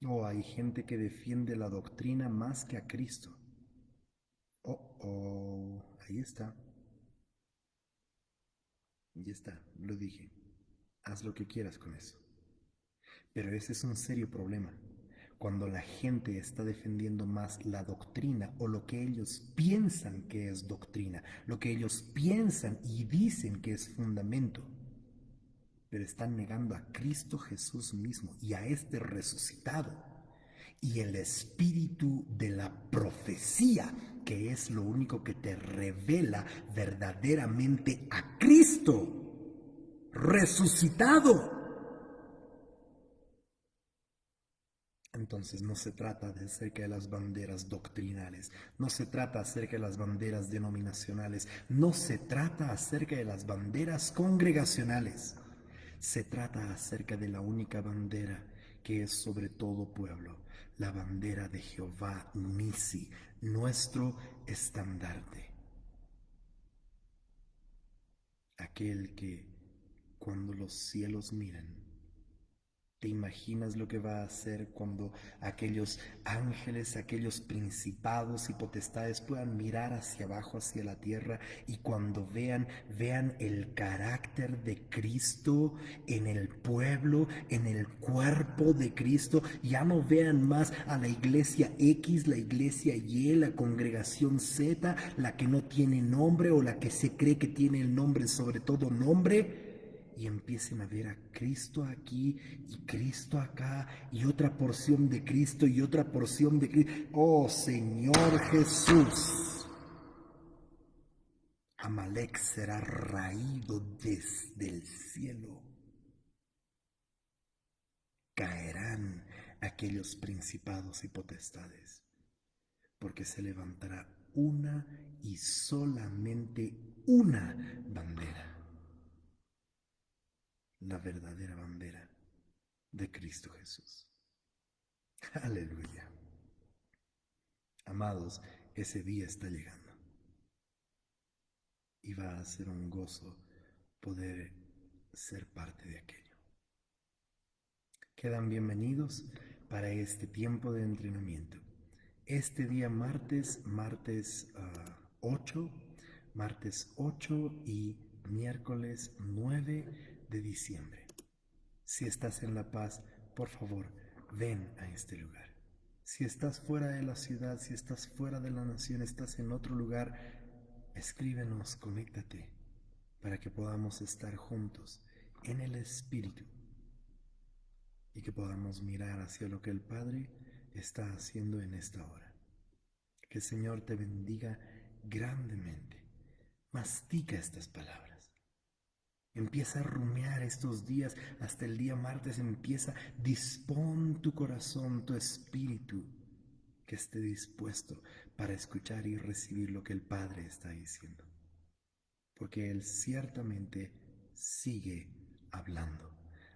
S1: Oh, hay gente que defiende la doctrina más que a Cristo. Oh, oh, ahí está. Ya está, lo dije. Haz lo que quieras con eso. Pero ese es un serio problema. Cuando la gente está defendiendo más la doctrina o lo que ellos piensan que es doctrina, lo que ellos piensan y dicen que es fundamento, pero están negando a Cristo Jesús mismo y a este resucitado y el espíritu de la profecía, que es lo único que te revela verdaderamente a Cristo resucitado. Entonces no se trata de acerca de las banderas doctrinales, no se trata acerca de las banderas denominacionales, no se trata acerca de las banderas congregacionales. Se trata acerca de la única bandera que es sobre todo pueblo, la bandera de Jehová Nisi, nuestro estandarte. Aquel que cuando los cielos miran, ¿te imaginas lo que va a hacer cuando aquellos ángeles, aquellos principados y potestades puedan mirar hacia abajo, hacia la tierra, y cuando vean el carácter de Cristo en el pueblo, en el cuerpo de Cristo? Ya no vean más a la iglesia X, la iglesia Y, la congregación Z, la que no tiene nombre o la que se cree que tiene el nombre sobre todo nombre, y empiecen a ver a Cristo aquí y Cristo acá y otra porción de Cristo y otra porción de Cristo. Oh Señor Jesús, Amalek será raído desde el cielo. Caerán aquellos principados y potestades, porque se levantará una y solamente una bandera, la verdadera bandera de Cristo Jesús. Aleluya. Amados, ese día está llegando y va a ser un gozo poder ser parte de aquello. Quedan bienvenidos para este tiempo de entrenamiento. Este día martes 8, martes 8 y miércoles 9 de diciembre. Si estás en La Paz, por favor, ven a este lugar. Si estás fuera de la ciudad, si estás fuera de la nación, estás en otro lugar, escríbenos, conéctate, para que podamos estar juntos en el Espíritu y que podamos mirar hacia lo que el Padre está haciendo en esta hora. Que el Señor te bendiga grandemente. Mastica estas palabras. Empieza a rumiar estos días hasta el día martes. Dispón tu corazón, tu espíritu, que esté dispuesto para escuchar y recibir lo que el Padre está diciendo. Porque Él ciertamente sigue hablando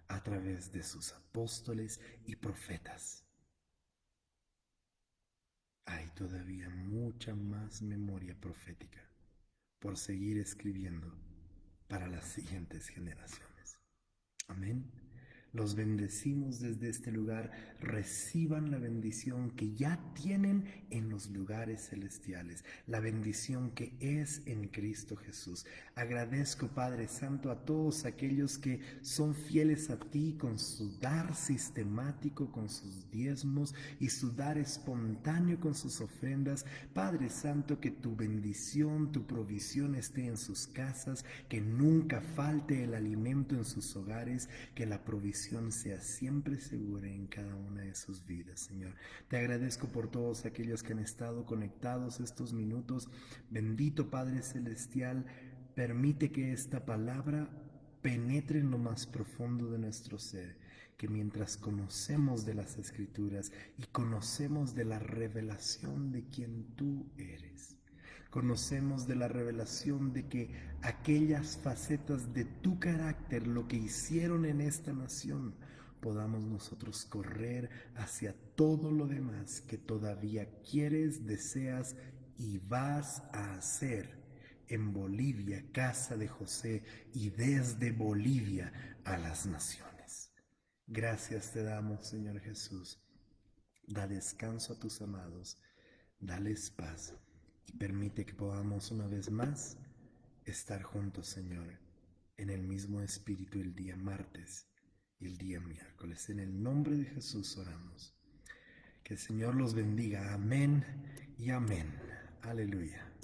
S1: a través de sus apóstoles y profetas. Hay todavía mucha más memoria profética por seguir escribiendo para las siguientes generaciones. Amén. Los bendecimos desde este lugar. Reciban la bendición que ya tienen en los lugares celestiales, la bendición que es en Cristo Jesús. Agradezco, Padre Santo, a todos aquellos que son fieles a ti con su dar sistemático, con sus diezmos y su dar espontáneo con sus ofrendas. Padre Santo, que tu bendición, tu provisión esté en sus casas, que nunca falte el alimento en sus hogares, que la provisión sea siempre segura en cada una de sus vidas, Señor. Te agradezco por todos aquellos que han estado conectados estos minutos. Bendito Padre Celestial, permite que esta palabra penetre en lo más profundo de nuestro ser, que mientras conocemos de las Escrituras y conocemos de la revelación de quien tú eres, conocemos de la revelación de que aquellas facetas de tu carácter, lo que hicieron en esta nación, podamos nosotros correr hacia todo lo demás que todavía quieres, deseas y vas a hacer en Bolivia, casa de José, y desde Bolivia a las naciones. Gracias te damos, Señor Jesús. Da descanso a tus amados, dales paz y permite que podamos una vez más estar juntos, Señor, en el mismo espíritu el día martes y el día miércoles. En el nombre de Jesús oramos. Que el Señor los bendiga. Amén y amén. Aleluya.